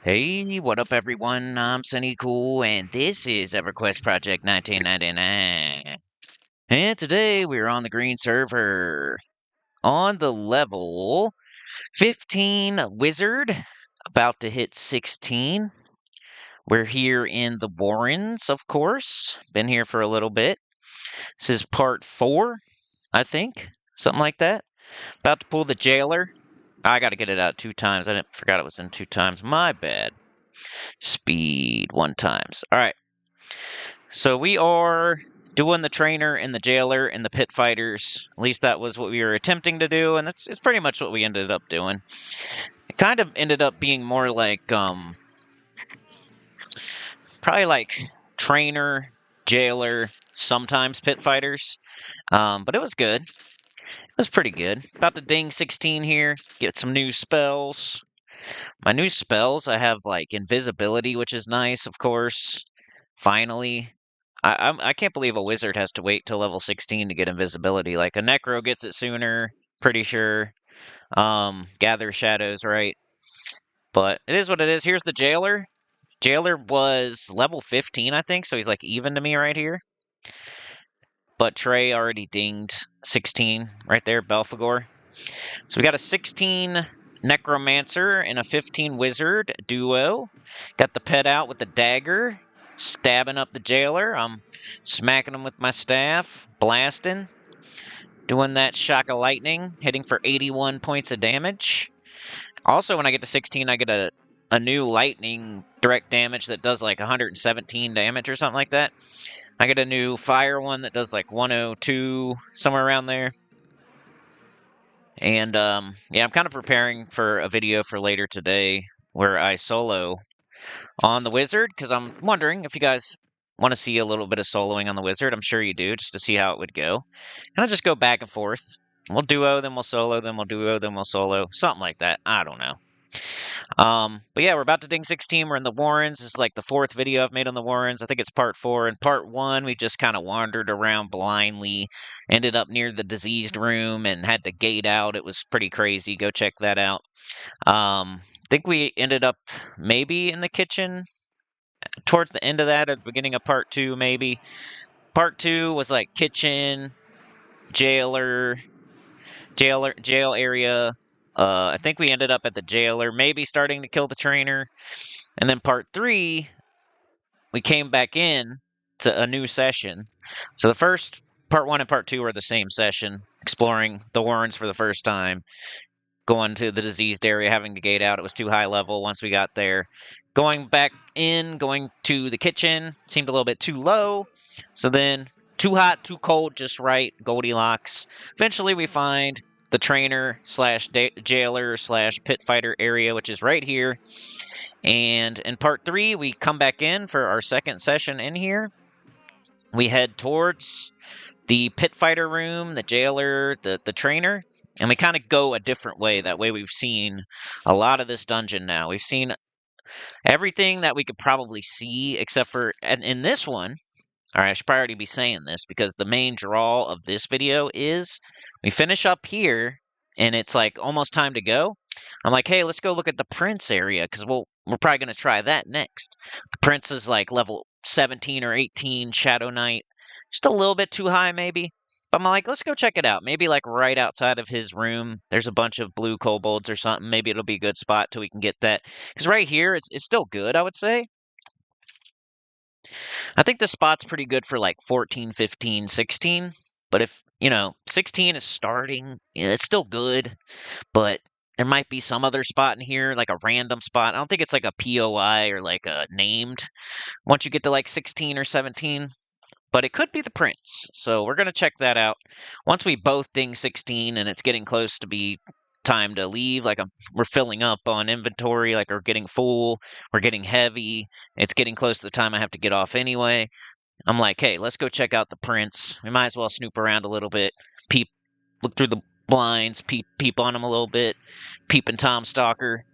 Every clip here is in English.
Hey, what up, everyone? I'm Sinnycool, and this is EverQuest Project 1999. And today we're on the green server on the level 15 wizard, about to hit 16. We're here in the Warrens, of course. Been here for a little bit. This is part 4, I think, something like that. About to pull the jailer. I gotta get it out 2 times. I forgot it was in 2 times. My bad. Speed 1 times. All right. So we are doing the trainer and the jailer and the pit fighters. At least that was what we were attempting to do, and it's pretty much what we ended up doing. It kind of ended up being more like probably like trainer, jailer, sometimes pit fighters. But it was good. It was pretty good. About to ding 16 here, get some new spells. My new spells, I have like invisibility, which is nice, of course. Finally. I can't believe a wizard has to wait till level 16 to get invisibility. Like a necro gets it sooner, pretty sure. Gather shadows, right? But it is what it is. Here's the jailer. Jailer was level 15, I think, so he's like even to me right here. But Trey already dinged 16 right there, Belphegor. So we got a 16 necromancer and a 15 wizard duo. Got the pet out with the dagger, stabbing up the jailer. I'm smacking him with my staff, blasting, doing that shock of lightning, hitting for 81 points of damage. Also, when I get to 16, I get a new lightning direct damage that does like 117 damage or something like that. I get a new fire one that does like 102, somewhere around there. And yeah, I'm kind of preparing for a video for later today where I solo on the wizard, because I'm wondering if you guys want to see a little bit of soloing on the wizard. I'm sure you do, just to see how it would go. And I'll just go back and forth. We'll duo, then we'll solo, then we'll duo, then we'll solo. Something like that. I don't know. But yeah, we're about to ding 16. We're in the Warrens. This is like the 4th video I've made on the Warrens. I think it's part 4. In part 1, we just kind of wandered around blindly, ended up near the diseased room and had to gate out. It was pretty crazy. Go check that out. I think we ended up maybe in the kitchen towards the end of that, at the beginning of part 2, maybe. Part 2 was like kitchen, jail area. I think we ended up at the jailer, maybe starting to kill the trainer. And then part 3, we came back in to a new session. So the first part 1 and part 2 are the same session, exploring the Warrens for the first time, going to the diseased area, having to gate out. It was too high level once we got there. Going back in, going to the kitchen, seemed a little bit too low. So then, too hot, too cold, just right, Goldilocks. Eventually we find the trainer slash jailer slash pit fighter area, which is right here. And in part 3, we come back in for our second session in here. We head towards the pit fighter room, the jailer, the trainer, and we kind of go a different way. That way we've seen a lot of this dungeon now. We've seen everything that we could probably see, except for, and in this one, all right, I should probably already be saying this, because the main draw of this video is we finish up here, and it's like almost time to go. I'm like, hey, let's go look at the Prince area, because we're probably going to try that next. The Prince is like level 17 or 18, Shadow Knight. Just a little bit too high, maybe. But I'm like, let's go check it out. Maybe like right outside of his room, there's a bunch of blue kobolds or something. Maybe it'll be a good spot till we can get that. Because right here, it's still good, I would say. I think the spot's pretty good for like 14, 15, 16. But if, 16 is starting, it's still good. But there might be some other spot in here, like a random spot. I don't think it's like a POI or like a named once you get to like 16 or 17. But it could be the Prince. So we're going to check that out. Once we both ding 16 and it's getting close to be time to leave, like we're filling up on inventory, like we're getting full, we're getting heavy, it's getting close to the time I have to get off anyway. I'm like, hey, let's go check out the Prince. We might as well snoop around a little bit, look through the blinds, peep on him a little bit, peeping Tom Stalker.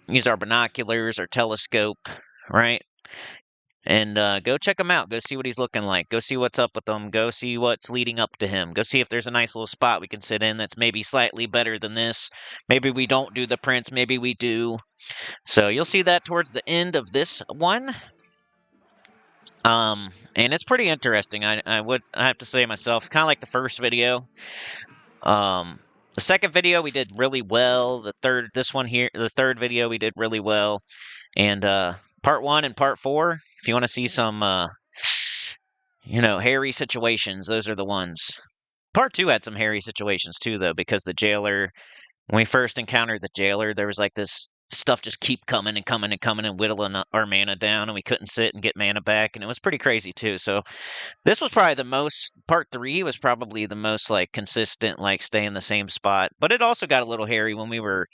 Use our binoculars, our telescope, right? And go check him out. Go see what he's looking like. Go see what's up with him. Go see what's leading up to him. Go see if there's a nice little spot we can sit in that's maybe slightly better than this. Maybe we don't do the Prince. Maybe we do. So you'll see that towards the end of this one. And it's pretty interesting. I have to say myself, it's kind of like the first video. The second video we did really well. The third video we did really well. And part 1 and part 4, if you want to see some hairy situations, those are the ones. Part 2 had some hairy situations too, though, because the jailer, when we first encountered the jailer, there was like this stuff just keep coming and coming and coming and whittling our mana down, and we couldn't sit and get mana back, and it was pretty crazy too. So this was probably part 3 was probably the most like consistent, like stay in the same spot. But it also got a little hairy when we were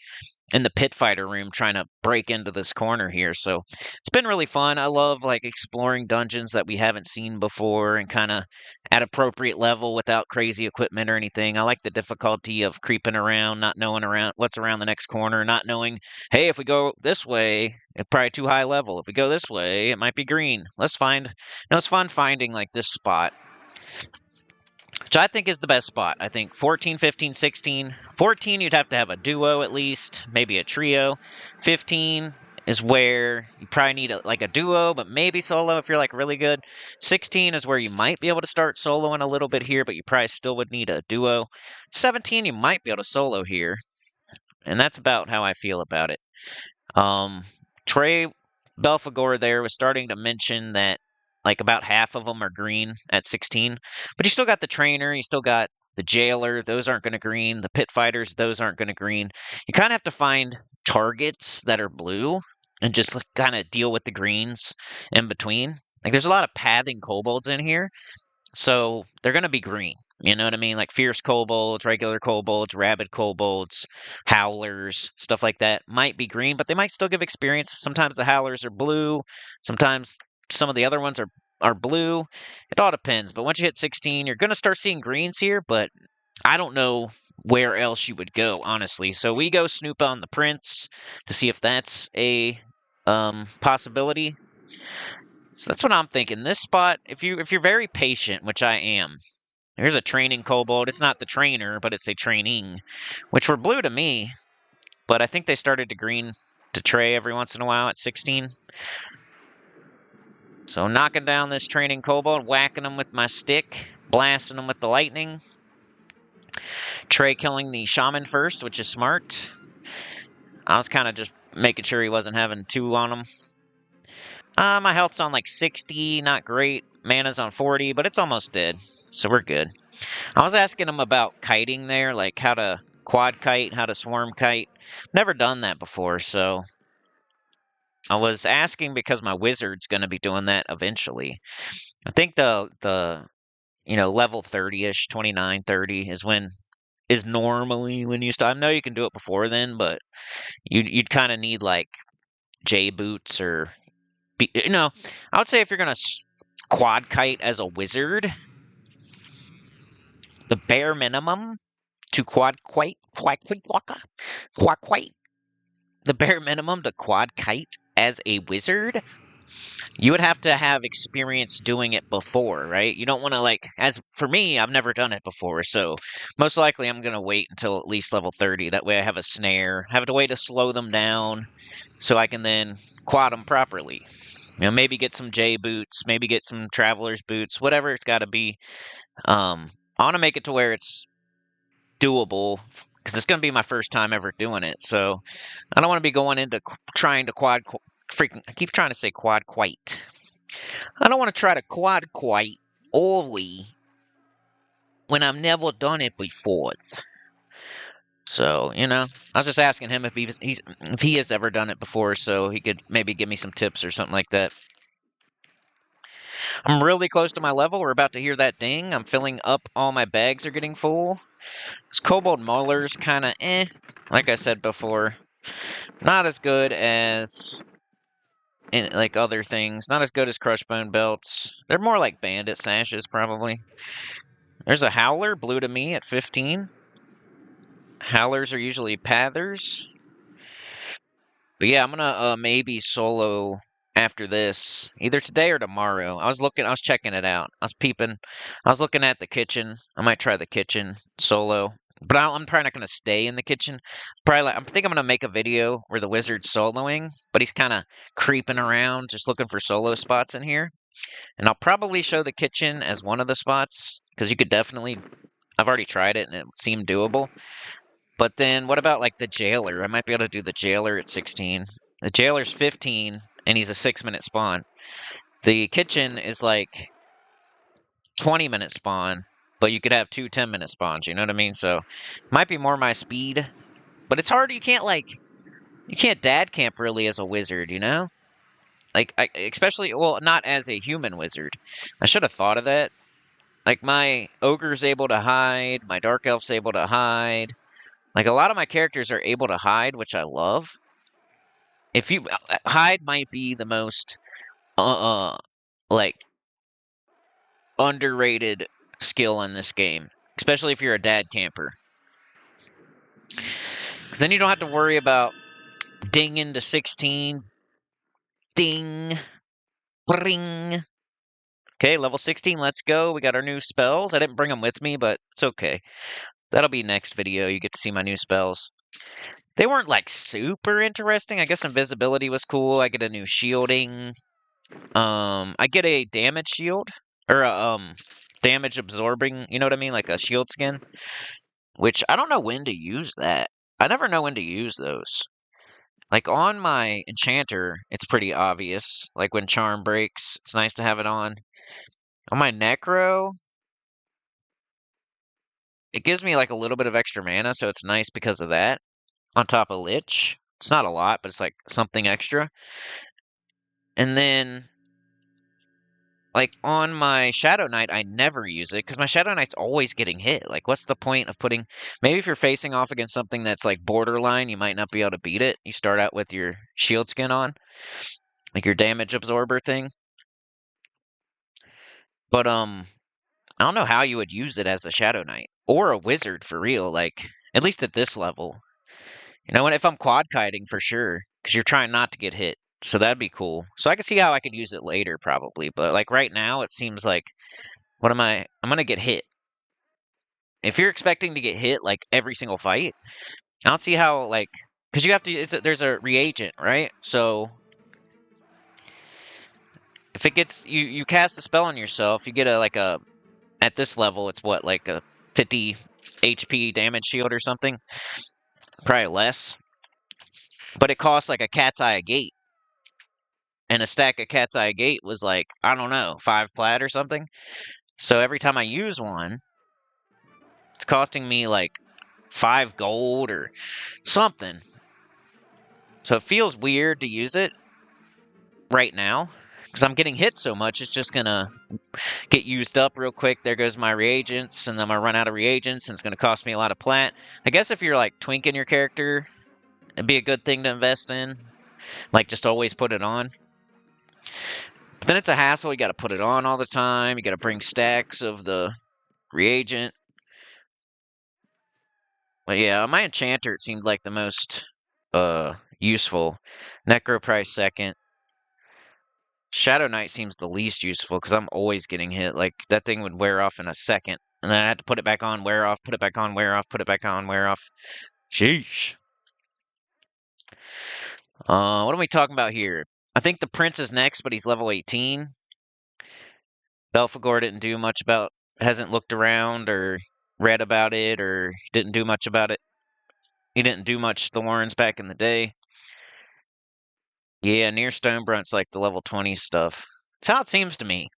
in the pit fighter room trying to break into this corner here. So it's been really fun. I love like exploring dungeons that we haven't seen before and kind of at appropriate level without crazy equipment or anything. I like the difficulty of creeping around, not knowing what's around the next corner, not knowing, hey, if we go this way, it's probably too high level. If we go this way, it might be green. It's fun finding like this spot, which I think is the best spot. I think 14, 15, 16. 14, you'd have to have a duo at least, maybe a trio. 15 is where you probably need a duo, but maybe solo if you're like really good. 16 is where you might be able to start soloing a little bit here, but you probably still would need a duo. 17, you might be able to solo here, and that's about how I feel about it. Trey Belfagor there was starting to mention that like about half of them are green at 16, but you still got the trainer, you still got the jailer, those aren't going to green, the pit fighters, those aren't going to green. You kind of have to find targets that are blue and just like, kind of deal with the greens in between. Like there's a lot of pathing kobolds in here, so they're going to be green. You know what I mean? Like fierce kobolds, regular kobolds, rabid kobolds, howlers, stuff like that might be green, but they might still give experience. Sometimes the howlers are blue. Sometimes some of the other ones are blue. It all depends. But once you hit 16, you're going to start seeing greens here, but I don't know where else you would go, honestly. So we go snoop on the prince to see if that's a possibility. So that's what I'm thinking. This spot, if you're very patient, which I am, there's a training kobold. It's not the trainer, but it's a training, which were blue to me. But I think they started to green to Trey every once in a while at 16. So knocking down this training kobold, whacking them with my stick, blasting them with the lightning. Trey killing the shaman first, which is smart. I was kind of just making sure he wasn't having 2 on him. My health's on like 60, not great. Mana's on 40, but it's almost dead, so we're good. I was asking him about kiting there, like how to quad kite, how to swarm kite. Never done that before, so I was asking because my wizard's going to be doing that eventually. I think the level 30-ish, 29, 30 is normally when you start. I know you can do it before then, but you'd kind of need like J boots or I would say if you're going to quad kite as a wizard, the bare minimum to quad kite, the bare minimum to quad kite as a wizard, you would have to have experience doing it before, right? You don't want to as for me, I've never done it before, so most likely I'm going to wait until at least level 30. That way I have a snare, have a way to slow them down so I can then quad them properly. Maybe get some J boots, maybe get some traveler's boots, whatever it's got to be. I want to make it to where it's doable because it's going to be my first time ever doing it. So I don't want to be going into trying to I keep trying to say quad quite. I don't want to try to quad quite always when I've never done it before. So, I was just asking him if he has ever done it before, so he could maybe give me some tips or something like that. I'm really close to my level. We're about to hear that ding. I'm filling up. All my bags are getting full. This Kobold Mauler's kind of like I said before. Not as good as like other things. Not as good as Crushbone Belts. They're more like Bandit Sashes, probably. There's a Howler, blue to me at 15. Howlers are usually Pathers. But yeah, I'm gonna maybe solo after this, either today or tomorrow. I was checking it out. I was peeping. I was looking at the kitchen. I might try the kitchen solo. But I'm probably not going to stay in the kitchen. I think I'm going to make a video where the wizard's soloing, but he's kind of creeping around, just looking for solo spots in here. And I'll probably show the kitchen as one of the spots, because you could definitely, I've already tried it and it seemed doable. But then what about like the jailer? I might be able to do the jailer at 16. The jailer's 15, and he's a 6-minute spawn. The kitchen is like 20-minute spawn, but you could have two 10-minute spawns, you know what I mean? So might be more my speed, but it's hard. You can't dad camp really as a wizard, you know? Like especially, well, not as a human wizard. I should have thought of that. Like my ogre's able to hide, my dark elf's able to hide. Like a lot of my characters are able to hide, which I love. If you hide might be the most like underrated skill in this game, especially if you're a dad camper. Because then you don't have to worry about dinging to 16. Ding. Ring. Okay, level 16, let's go. We got our new spells. I didn't bring them with me, but it's okay. That'll be next video. You get to see my new spells. They weren't like super interesting. I guess invisibility was cool. I get a new shielding. I get a damage shield. Or a damage absorbing, you know what I mean? Like a shield skin. Which I don't know when to use that. I never know when to use those. Like on my enchanter, it's pretty obvious. Like when charm breaks, it's nice to have it on. On my necro, it gives me like a little bit of extra mana, so it's nice because of that. On top of lich, it's not a lot, but it's like something extra. And then like on my Shadow Knight, I never use it because my Shadow Knight's always getting hit. Like, what's the point of putting? Maybe if you're facing off against something that's like borderline, you might not be able to beat it. You start out with your shield skin on, like your damage absorber thing. But I don't know how you would use it as a Shadow Knight or a wizard for real. Like, at least at this level, you know, and if I'm quad kiting for sure, because you're trying not to get hit. So that'd be cool. So I can see how I could use it later probably, but like right now, it seems like what am I? I'm gonna get hit. If you're expecting to get hit like every single fight, I don't see how like because you have to. There's a reagent, right? So if it gets you cast a spell on yourself, you get a at this level it's what like a 50 HP damage shield or something, probably less. But it costs like a cat's eye gate, and a stack of cat's eye gate was like I don't know 5 plat or something. So every time I use one, it's costing me like 5 gold or something. So it feels weird to use it right now because I'm getting hit so much. It's just gonna get used up real quick. There goes my reagents, and then I run out of reagents, and it's gonna cost me a lot of plat. I guess if you're like twinking your character, it'd be a good thing to invest in. Like just always put it on. But then it's a hassle. You got to put it on all the time. You got to bring stacks of the reagent. But yeah, my enchanter it seemed like the most useful. Necro price second. Shadow Knight seems the least useful because I'm always getting hit. Like that thing would wear off in a second, and then I had to put it back on, wear off, put it back on, wear off, put it back on, wear off. Sheesh. What are we talking about here? I think the prince is next, but he's level 18. Belphegor didn't do much about, hasn't looked around or read about it or didn't do much about it. He didn't do much thorns back in the day. Yeah, near Stonebrunt's like the level 20 stuff. That's how it seems to me.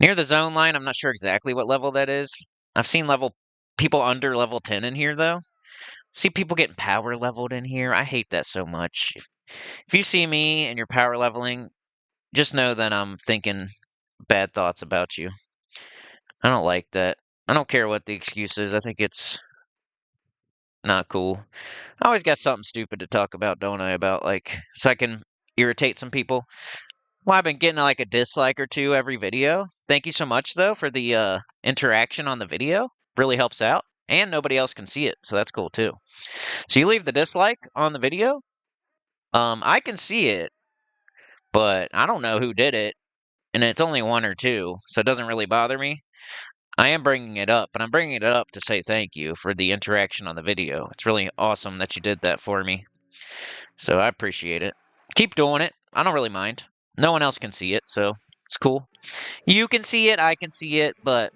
Near the zone line, I'm not sure exactly what level that is. I've seen people under level 10 in here though. See people getting power leveled in here. I hate that so much. If you see me and you're power leveling, just know that I'm thinking bad thoughts about you. I don't like that. I don't care what the excuse is. I think it's not cool. I always got something stupid to talk about, don't I? About like so I can irritate some people. Well, I've been getting like a dislike or two every video. Thank you so much though for the interaction on the video. Really helps out. And nobody else can see it, so that's cool too. So you leave the dislike on the video. I can see it, but I don't know who did it, and it's only one or two, so it doesn't really bother me. I am bringing it up, but I'm bringing it up to say thank you for the interaction on the video. It's really awesome that you did that for me. So I appreciate it. Keep doing it. I don't really mind. No one else can see it, so it's cool. You can see it, I can see it, but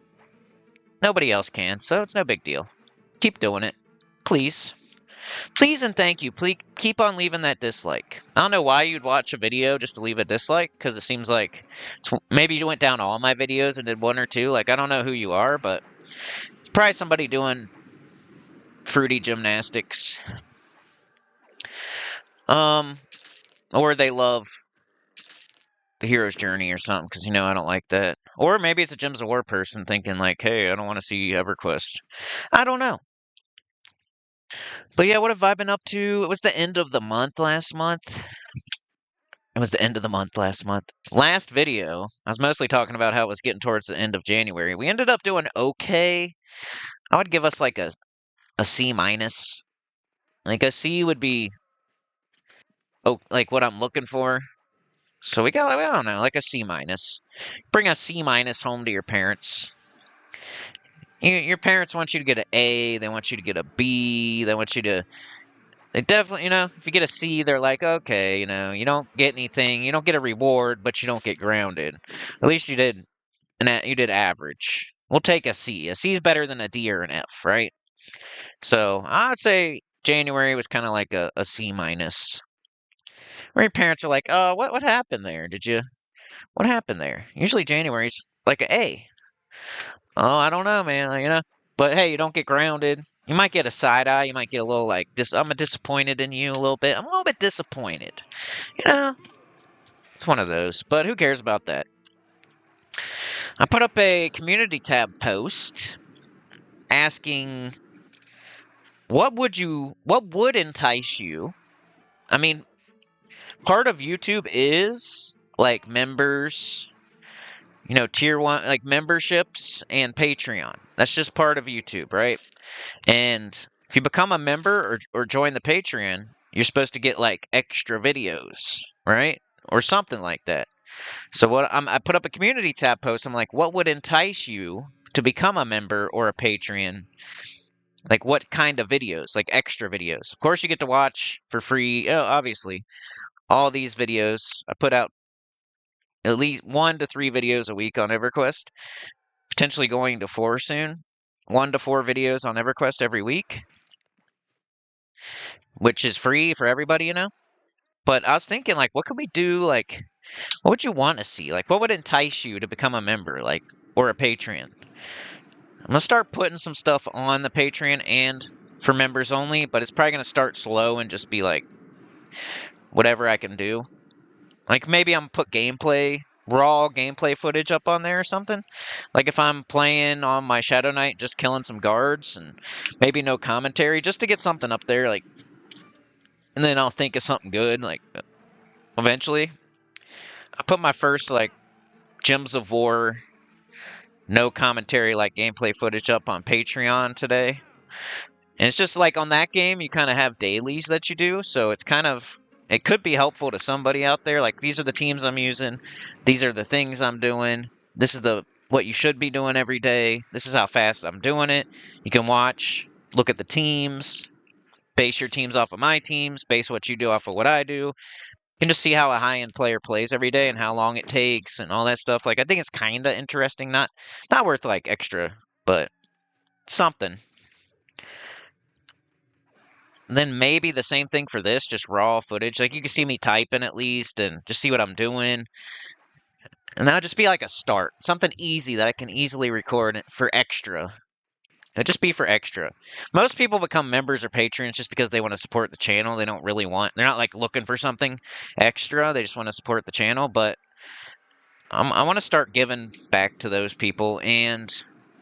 nobody else can, so it's no big deal. Keep doing it. Please. Please and thank you. Please keep on leaving that dislike. I don't know why you'd watch a video just to leave a dislike, because it seems like maybe you went down all my videos and did one or two. Like, I don't know who you are, but it's probably somebody doing fruity gymnastics. Or they love the hero's journey or something, because, I don't like that. Or maybe it's a Gems of War person thinking, like, hey, I don't want to see EverQuest. I don't know. But yeah, what have I been up to? It was the end of the month last month. It was the end of the month last month. Last video, I was mostly talking about how it was getting towards the end of January. We ended up doing okay. I would give us like a C minus. Like a C would be like what I'm looking for. So we got, I don't know, like a C minus. Bring a C minus home to your parents. Your parents want you to get an A. They want you to get a B. They definitely, if you get a C, they're like, okay, you don't get anything. You don't get a reward, but you don't get grounded. At least you did average. We'll take a C. A C is better than a D or an F, right? So I'd say January was kind of like a C minus. Where your parents are like, oh, what happened there? What happened there? Usually January's like an A. Oh, I don't know, man. But hey, you don't get grounded. You might get a side eye. You might get a little like I'm disappointed in you a little bit. I'm a little bit disappointed. It's one of those. But who cares about that? I put up a community tab post asking what would entice you? I mean, part of YouTube is like members, tier 1 like memberships and Patreon. That's just part of YouTube, right? And if you become a member or join the Patreon, you're supposed to get like extra videos, right? Or something like that. So I put up a community tab post. I'm like, what would entice you to become a member or a Patreon? Like what kind of videos? Like extra videos. Of course, you get to watch for free. Obviously, all these videos. I put out at least 1 to 3 videos a week on EverQuest. Potentially going to 4 soon. 1 to 4 videos on EverQuest every week, which is free for everybody, But I was thinking, like, what could we do? Like, what would you want to see? Like, what would entice you to become a member, like, or a Patreon? I'm gonna start putting some stuff on the Patreon and for members only, but it's probably gonna start slow and just be like whatever I can do. Like maybe I'm put raw gameplay footage up on there or something. Like if I'm playing on my Shadow Knight, just killing some guards and maybe no commentary, just to get something up there, like, and then I'll think of something good, like eventually. I put my first like Gems of War, no commentary, like gameplay footage up on Patreon today. And it's just like on that game, you kind of have dailies that you do. So it could be helpful to somebody out there. Like, these are the teams I'm using. These are the things I'm doing. This is what you should be doing every day. This is how fast I'm doing it. You can look at the teams, base your teams off of my teams, base what you do off of what I do. You can just see how a high-end player plays every day and how long it takes and all that stuff. Like, I think it's kind of interesting. Not worth, like, extra, but something. Then maybe the same thing for this, just raw footage. Like, you can see me typing at least and just see what I'm doing. And that'll just be like a start. Something easy that I can easily record for extra. It'll just be for extra. Most people become members or patrons just because they want to support the channel. They're not like looking for something extra. They just want to support the channel. But I want to start giving back to those people and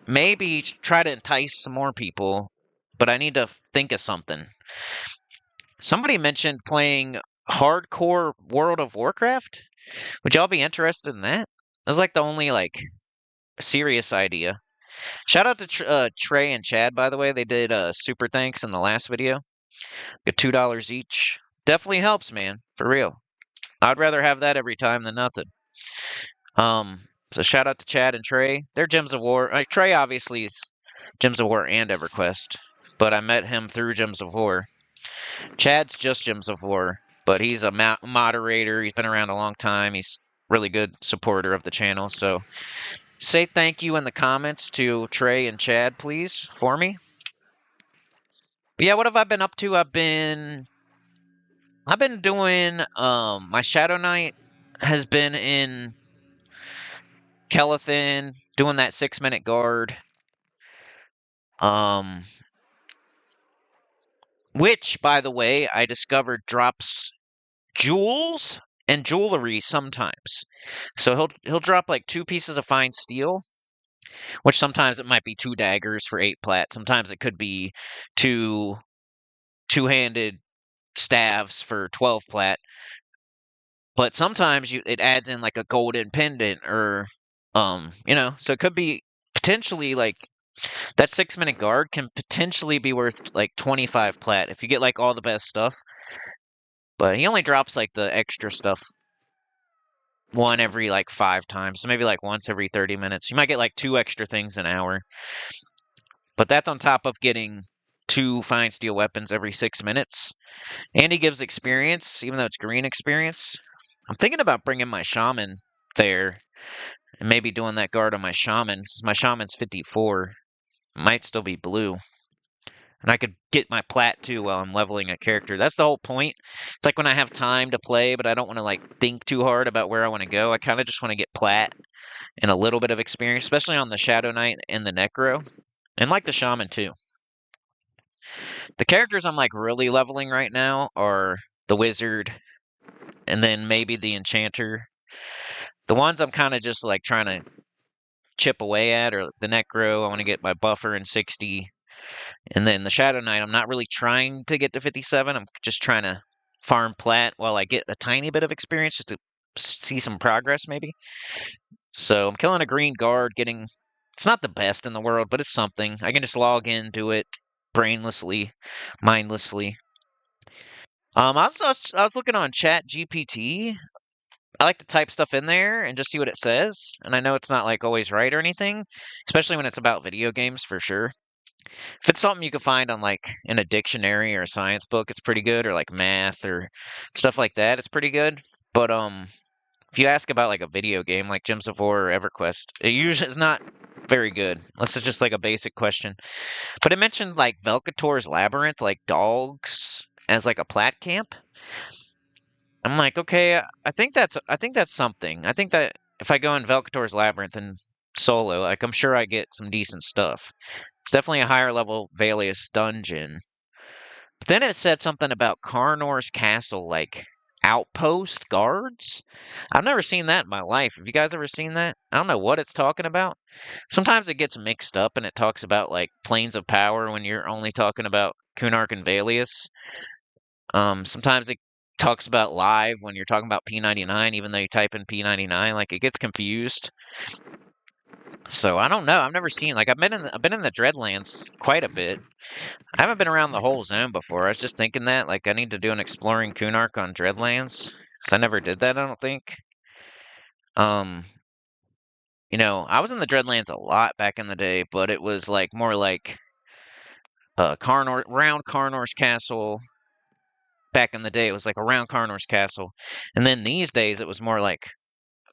maybe try to entice some more people. But I need to think of something. Somebody mentioned playing hardcore World of Warcraft. Would y'all be interested in that? That was like the only like serious idea. Shout out to Trey and Chad, by the way. They did super thanks in the last video. Get $2 each. Definitely helps, man. For real. I'd rather have that every time than nothing. So shout out to Chad and Trey. They're Gems of War. Trey obviously is Gems of War and EverQuest, but I met him through Gems of War. Chad's just Gems of War, but he's a moderator. He's been around a long time. He's really good supporter of the channel. So say thank you in the comments to Trey and Chad, please, for me. But yeah, what have I been up to? I've been doing my Shadow Knight has been in Kelethin doing that 6-minute guard. Which, by the way, I discovered drops jewels and jewelry sometimes. So he'll drop like 2 pieces of fine steel, which sometimes it might be 2 daggers for 8 plat. Sometimes it could be 2 two-handed staves for 12 plat. But sometimes it adds in like a golden pendant or so it could be potentially like that 6-minute guard can potentially be worth like 25 plat if you get like all the best stuff. But he only drops like the extra stuff one every like 5 times. So maybe like once every 30 minutes. You might get like 2 extra things an hour. But that's on top of getting 2 fine steel weapons every 6 minutes. And he gives experience, even though it's green experience. I'm thinking about bringing my shaman there and maybe doing that guard on my shaman. Since my shaman's 54. It might still be blue. And I could get my plat too while I'm leveling a character. That's the whole point. It's like when I have time to play, but I don't want to like think too hard about where I want to go. I kind of just want to get plat and a little bit of experience, especially on the Shadow Knight and the Necro. And like the Shaman too. The characters I'm like really leveling right now are the Wizard and then maybe the Enchanter. The ones I'm kind of just like trying to chip away at are the Necro. I want to get my buffer in 60. And then the Shadow Knight, I'm not really trying to get to 57. I'm just trying to farm plat while I get a tiny bit of experience just to see some progress maybe. So I'm killing a green guard, getting... It's not the best in the world, but it's something. I can just log in, do it brainlessly, mindlessly. I was looking on Chat GPT. I like to type stuff in there and just see what it says. And I know it's not like always right or anything, especially when it's about video games for sure. If it's something you can find on like in a dictionary or a science book, it's pretty good, or like math or stuff like that, it's pretty good. But if you ask about like a video game like Gems of War or EverQuest, it usually is not very good unless it's just like a basic question. But it mentioned like Velkator's Labyrinth, like dogs as like a plat camp. I'm like, okay, I think that's something. I think that if I go in Velkator's Labyrinth and solo, like I'm sure I get some decent stuff. It's definitely a higher level Valius dungeon. But then it said something about Karnor's Castle, like outpost guards. I've never seen that in my life. Have you guys ever seen that? I don't know what it's talking about. Sometimes it gets mixed up and it talks about like planes of power when you're only talking about Kunark and Valius. Sometimes it talks about live when you're talking about P99, even though you type in P99. Like it gets confused. So I don't know. I've never seen I've been in the Dreadlands quite a bit. I haven't been around the whole zone before. I was just thinking that like I need to do an exploring Kunark on Dreadlands because I never did that. I don't think. Um, I was in the Dreadlands a lot back in the day, but it was like more like around Karnor's Castle. Back in the day, it was like around Karnor's Castle, and then these days it was more like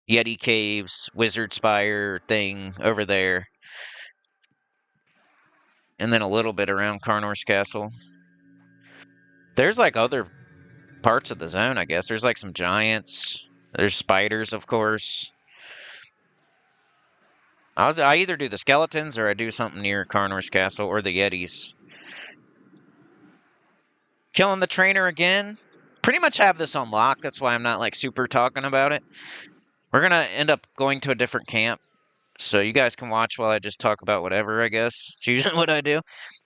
Yeti Caves, Wizard Spire thing over there, and then a little bit around Karnor's Castle. There's like other parts of the zone, I guess. There's like some giants. There's spiders, of course. I either do the skeletons or I do something near Karnor's Castle or the Yetis. Killing the trainer again. Pretty much have this on lock. That's why I'm not like super talking about it. We're gonna end up going to a different camp. So you guys can watch while I just talk about whatever, I guess. It's usually what I do.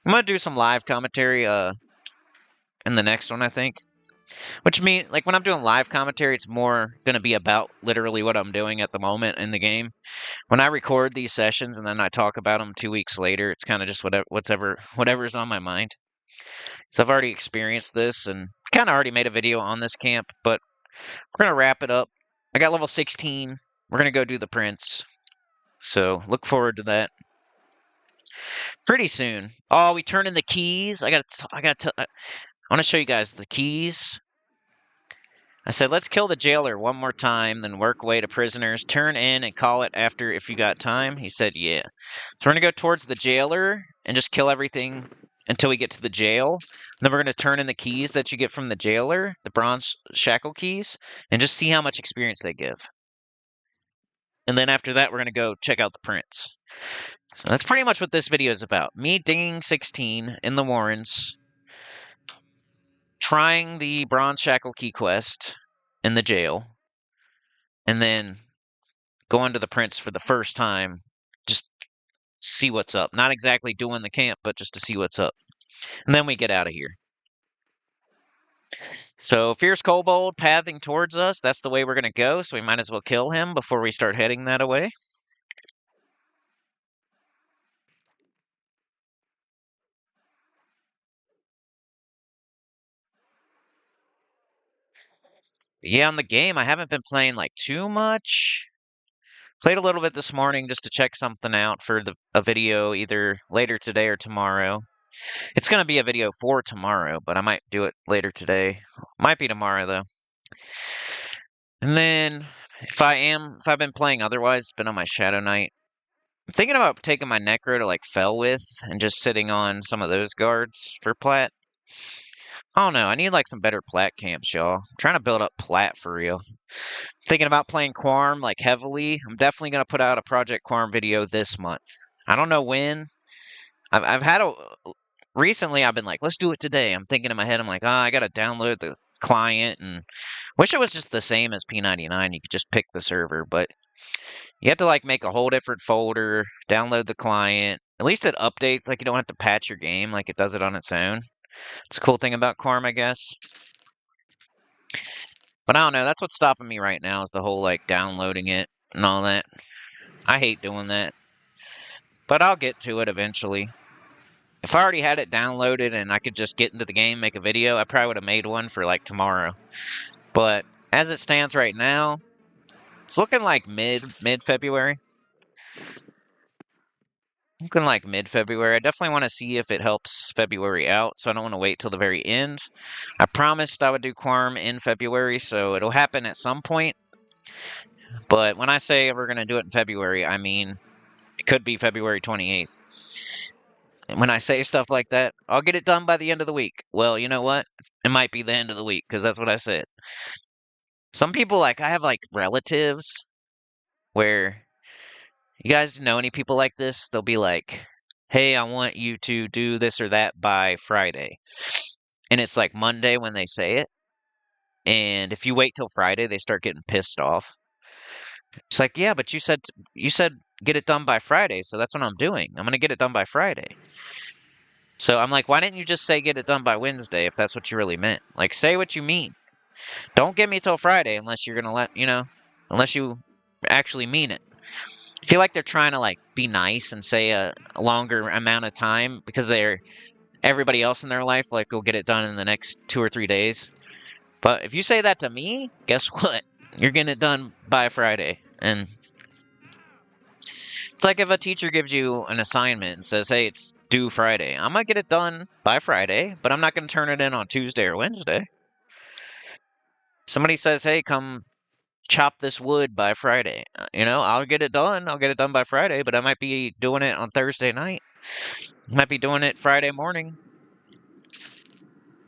I'm gonna do some live commentary in the next one, I think. Which means, like, when I'm doing live commentary, it's more gonna be about literally what I'm doing at the moment in the game. When I record these sessions and then I talk about them 2 weeks later, it's kind of just whatever's on my mind. So I've already experienced this and kind of already made a video on this camp, but we're gonna wrap it up. I got level 16. We're gonna go do the Prince. So look forward to that pretty soon. Oh, we turn in the keys. I want to show you guys the keys. I said, let's kill the jailer one more time, then work away to prisoners. Turn in and call it after if you got time. He said, yeah. So we're going to go towards the jailer and just kill everything until we get to the jail. And then we're going to turn in the keys that you get from the jailer, the bronze shackle keys, and just see how much experience they give. And then after that, we're going to go check out the prints. So that's pretty much what this video is about. Me dinging 16 in the Warrens, trying the bronze shackle key quest in the jail, and then going to the prints for the first time, just see what's up. Not exactly doing the camp, but just to see what's up. And then we get out of here. So Fierce Kobold pathing towards us, that's the way we're going to go, so we might as well kill him before we start heading that away. Yeah, on the game, I haven't been playing like too much. Played a little bit this morning just to check something out for a video either later today or tomorrow. It's going to be a video for tomorrow, but I might do it later today. Might be tomorrow, though. And then, if I've been playing otherwise, it's been on my Shadow Knight. I'm thinking about taking my Necro to, like, Fell with and just sitting on some of those guards for Plat. I don't know. I need, like, some better Plat camps, y'all. I'm trying to build up Plat for real. Thinking about playing Quarm, like, heavily. I'm definitely going to put out a Project Quarm video this month. I don't know when. I've had a... Recently, I've been like, let's do it today. I'm thinking in my head, I'm like, I got to download the client, and wish it was just the same as P99. You could just pick the server, but you have to, like, make a whole different folder, download the client. At least it updates, like, you don't have to patch your game like it does it on its own. It's a cool thing about Quarm, I guess. But I don't know, that's what's stopping me right now is the whole, like, downloading it and all that. I hate doing that. But I'll get to it eventually. If I already had it downloaded and I could just get into the game, make a video, I probably would have made one for, like, tomorrow. But as it stands right now, it's looking like mid-February. Looking like mid-February. I definitely want to see if it helps February out, so I don't want to wait till the very end. I promised I would do Quarm in February, so it'll happen at some point. But when I say we're going to do it in February, I mean it could be February 28th. And when I say stuff like that, I'll get it done by the end of the week. Well, you know what? It might be the end of the week, because that's what I said. Some people, like, I have, like, relatives where... You guys know any people like this? They'll be like, hey, I want you to do this or that by Friday. And it's like Monday when they say it. And if you wait till Friday, they start getting pissed off. It's like, yeah, but you said get it done by Friday, so that's what I'm doing. I'm going to get it done by Friday. So I'm like, why didn't you just say get it done by Wednesday if that's what you really meant? Like, say what you mean. Don't get me till Friday unless you're going to unless you actually mean it. I feel like they're trying to, like, be nice and say a longer amount of time because everybody else in their life, like, will get it done in the next 2 or 3 days. But if you say that to me, guess what? You're getting it done by Friday. And it's like if a teacher gives you an assignment and says, hey, it's due Friday. I'm going to get it done by Friday, but I'm not going to turn it in on Tuesday or Wednesday. Somebody says, hey, come chop this wood by Friday. I'll get it done. I'll get it done by Friday, but I might be doing it on Thursday night. I might be doing it Friday morning.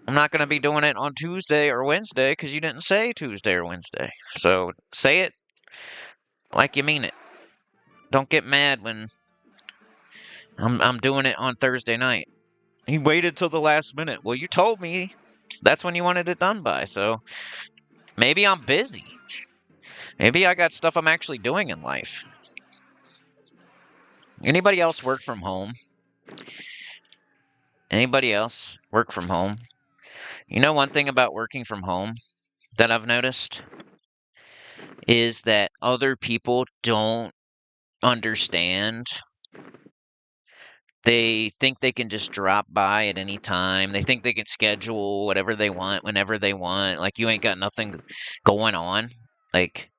I'm not going to be doing it on Tuesday or Wednesday because you didn't say Tuesday or Wednesday. So say it like you mean it. Don't get mad when I'm doing it on Thursday night. He waited till the last minute. Well, you told me that's when you wanted it done by, so maybe I'm busy. Maybe I got stuff I'm actually doing in life. Anybody else work from home? Anybody else work from home? You know, one thing about working from home that I've noticed is that other people don't understand. They think they can just drop by at any time. They think they can schedule whatever they want, whenever they want. Like, you ain't got nothing going on. Like,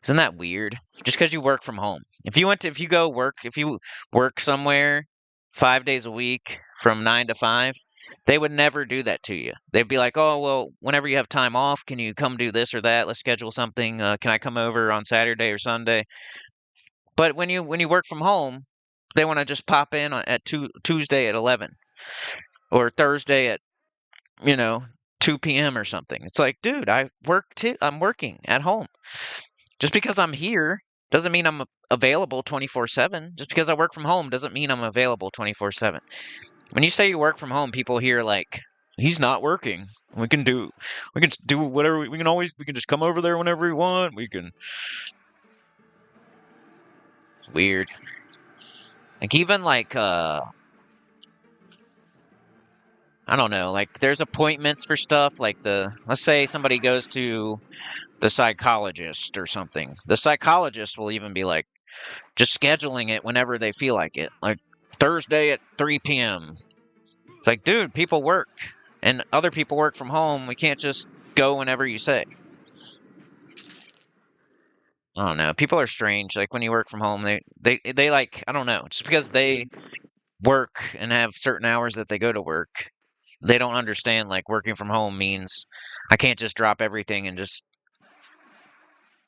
Isn't that weird? Just because you work from home. If you work somewhere 5 days a week from 9 to 5, they would never do that to you. They'd be like, "Oh, well, whenever you have time off, can you come do this or that? Let's schedule something. Can I come over on Saturday or Sunday?" But when you work from home, they want to just pop in at Tuesday at 11 or Thursday at, you know, 2 p.m. or something. It's like, dude, I work too. I'm working at home. Just because I'm here doesn't mean I'm available 24/7. Just because I work from home doesn't mean I'm available 24/7. When you say you work from home, people hear like, he's not working. We can do whatever we can just come over there whenever we want. We can. It's weird. Like even like I don't know, like there's appointments for stuff like let's say somebody goes to the psychologist or something. The psychologist will even be like just scheduling it whenever they feel like it. Like Thursday at 3 p.m. It's like, dude, people work and other people work from home. We can't just go whenever you say. I don't know. People are strange. Like when you work from home, they like, I don't know, just because they work and have certain hours that they go to work, they don't understand like working from home means I can't just drop everything and just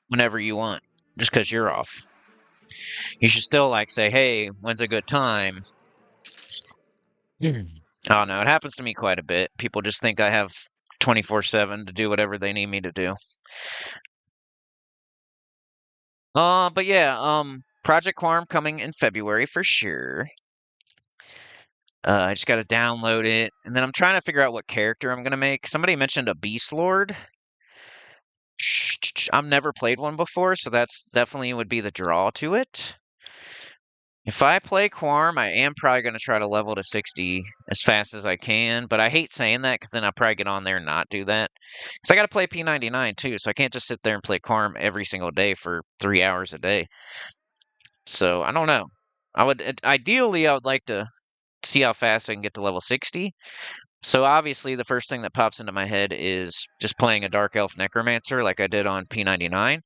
whenever you want just because you're off. You should still like say, hey, when's a good time? Oh no, it happens to me quite a bit. People just think I have 24/7 to do whatever they need me to do. But yeah, Project Quorum coming in February for sure. I just got to download it, and then I'm trying to figure out what character I'm gonna make. Somebody mentioned a Beast Lord. I've never played one before, so that's definitely would be the draw to it. If I play Quarm, I am probably going to try to level to 60 as fast as I can, but I hate saying that because then I'll probably get on there and not do that. Because I got to play P99 too, so I can't just sit there and play Quarm every single day for 3 hours a day. So I don't know. Ideally, I would like to see how fast I can get to level 60. So obviously, the first thing that pops into my head is just playing a Dark Elf Necromancer like I did on P99.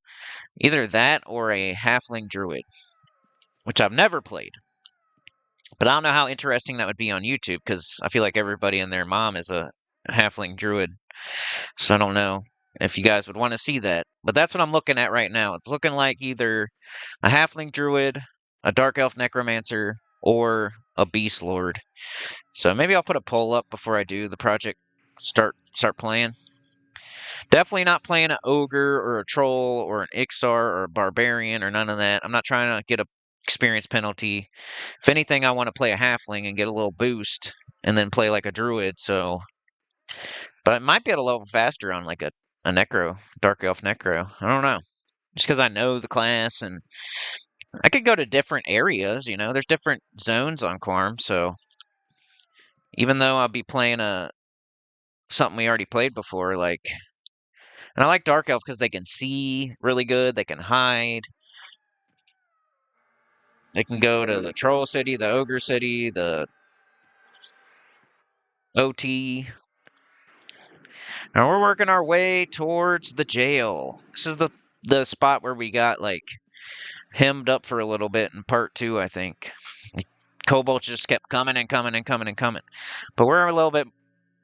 Either that or a Halfling Druid, which I've never played. But I don't know how interesting that would be on YouTube because I feel like everybody and their mom is a halfling druid. So I don't know if you guys would want to see that. But that's what I'm looking at right now. It's looking like either a halfling druid, a dark elf necromancer, or a beast lord. So maybe I'll put a poll up before I do the project start playing. Definitely not playing an ogre or a troll or an Ixar or a barbarian or none of that. I'm not trying to get a experience penalty. If anything, I want to play a halfling and get a little boost and then play like a druid. So, but I might be able to level faster on like a necro, dark elf necro. I don't know. Just because I know the class and I could go to different areas. There's different zones on Quarm. So even though I'll be playing something we already played before, like, and I like dark elf because they can see really good. They can hide. They can go to the troll city, the ogre city, the OT. And we're working our way towards the jail. This is the spot where we got like hemmed up for a little bit in part 2, I think. Kobolds just kept coming and coming and coming and coming. But we're a little bit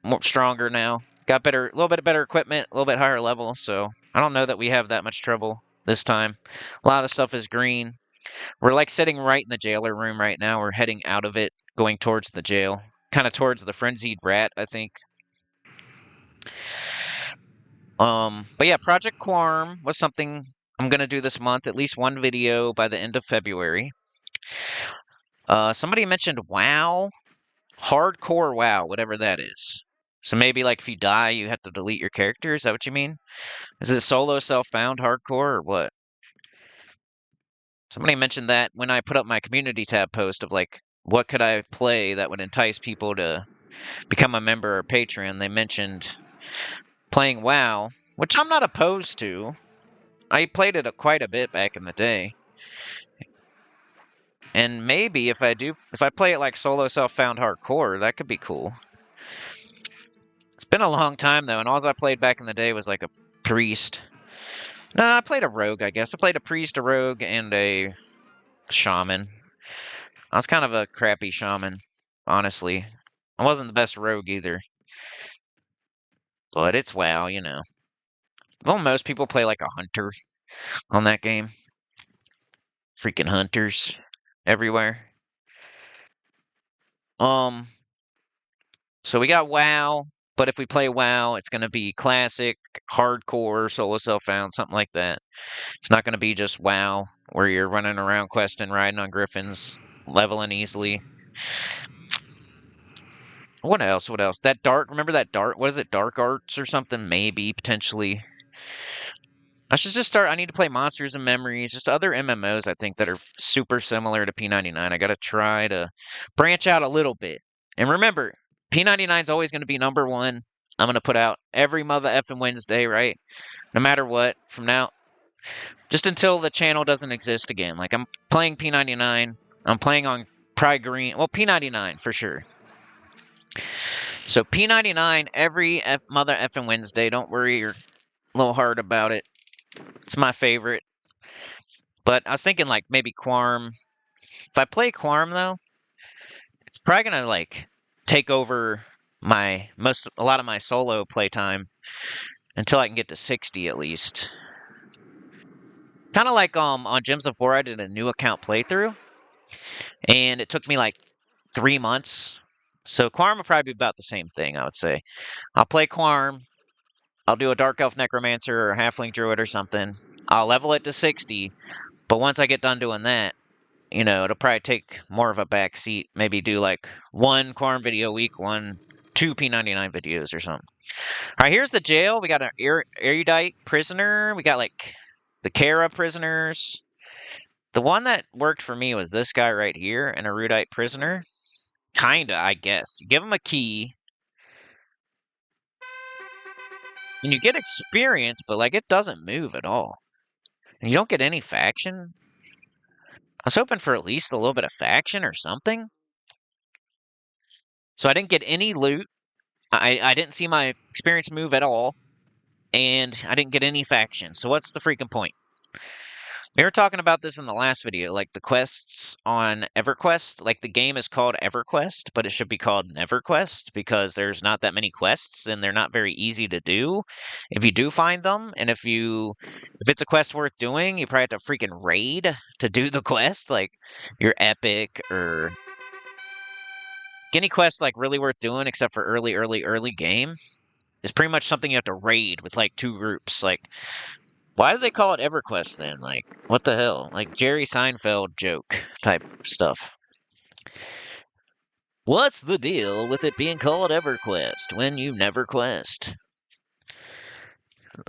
more stronger now. Got a little bit better equipment, a little bit higher level, so I don't know that we have that much trouble this time. A lot of the stuff is green. We're like sitting right in the jailer room right now. We're heading out of it, going towards the jail. Kind of towards the frenzied rat, I think. But yeah, Project Quarm was something I'm gonna do this month, at least one video by the end of February. Somebody mentioned WoW, hardcore WoW, whatever that is. So maybe like if you die, you have to delete your character. Is that what you mean? Is it solo self-found hardcore or what? Somebody mentioned that when I put up my community tab post of like, what could I play that would entice people to become a member or patron? They mentioned playing WoW, which I'm not opposed to. I played it quite a bit back in the day. And maybe if I play it like solo self-found hardcore, that could be cool. It's been a long time though, and all I played back in the day was like a priest. No, I played a rogue, I guess. I played a priest, a rogue, and a shaman. I was kind of a crappy shaman, honestly. I wasn't the best rogue either. But it's WoW, you know. Well, most people play like a hunter on that game. Freaking hunters everywhere. Um, so we got WoW, but if we play WoW, it's going to be classic, hardcore, solo self-found, something like that. It's not going to be just WoW, where you're running around questing, riding on griffins, leveling easily. What else? What else? That dark, remember that dark, what is it, Dark Arts or something? Maybe, potentially. I should just start, I need to play Monsters and Memories, just other MMOs I think that are super similar to P99. I gotta try to branch out a little bit. And remember, P99 is always going to be number one. I'm going to put out every mother effing Wednesday, right? No matter what, from now, just until the channel doesn't exist again. Like, I'm playing P99. I'm playing on Pride Green. Well, P99 for sure. So P99 every mother effing Wednesday. Don't worry your little heart about it. It's my favorite. But I was thinking like maybe Quarm. If I play Quarm though, it's probably gonna like take over a lot of my solo playtime until I can get to 60 at least. Kind of like on Gems of War, I did a new account playthrough, and it took me like 3 months. So Quarm will probably be about the same thing, I would say. I'll play Quarm. I'll do a Dark Elf Necromancer or a Halfling Druid or something. I'll level it to 60, but once I get done doing that, you know, it'll probably take more of a back seat. Maybe do like one Quarm video a week, two P99 videos or something. All right, here's the jail. We got an erudite prisoner. We got like the Kara prisoners. The one that worked for me was this guy right here, an erudite prisoner. Kinda, I guess. You give him a key, and you get experience, but like it doesn't move at all. And you don't get any faction. I was hoping for at least a little bit of faction or something. So I didn't get any loot. I didn't see my experience move at all, and I didn't get any faction. So what's the freaking point? We were talking about this in the last video, like the quests on EverQuest. Like the game is called EverQuest, but it should be called NeverQuest because there's not that many quests and they're not very easy to do. If you do find them, and if it's a quest worth doing, you probably have to freaking raid to do the quest, like your epic or any quest like really worth doing except for early game is pretty much something you have to raid with like 2 groups. Like, why do they call it EverQuest then? Like, what the hell? Like Jerry Seinfeld joke type stuff. What's the deal with it being called EverQuest when you never quest?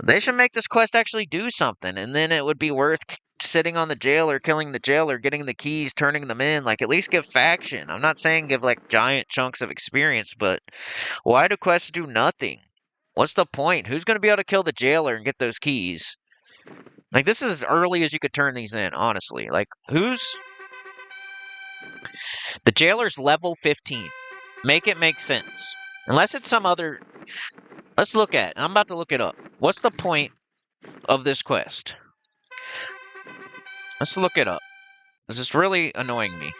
They should make this quest actually do something, and then it would be worth sitting on the jailer, killing the jailer, getting the keys, turning them in. Like, at least give faction. I'm not saying give like giant chunks of experience, but why do quests do nothing? What's the point? Who's going to be able to kill the jailer and get those keys? Like, this is as early as you could turn these in, honestly. Like, the jailer's level 15. Make it make sense. Unless it's some other... Let's look at it. I'm about to look it up. What's the point of this quest? Let's look it up. This is really annoying me.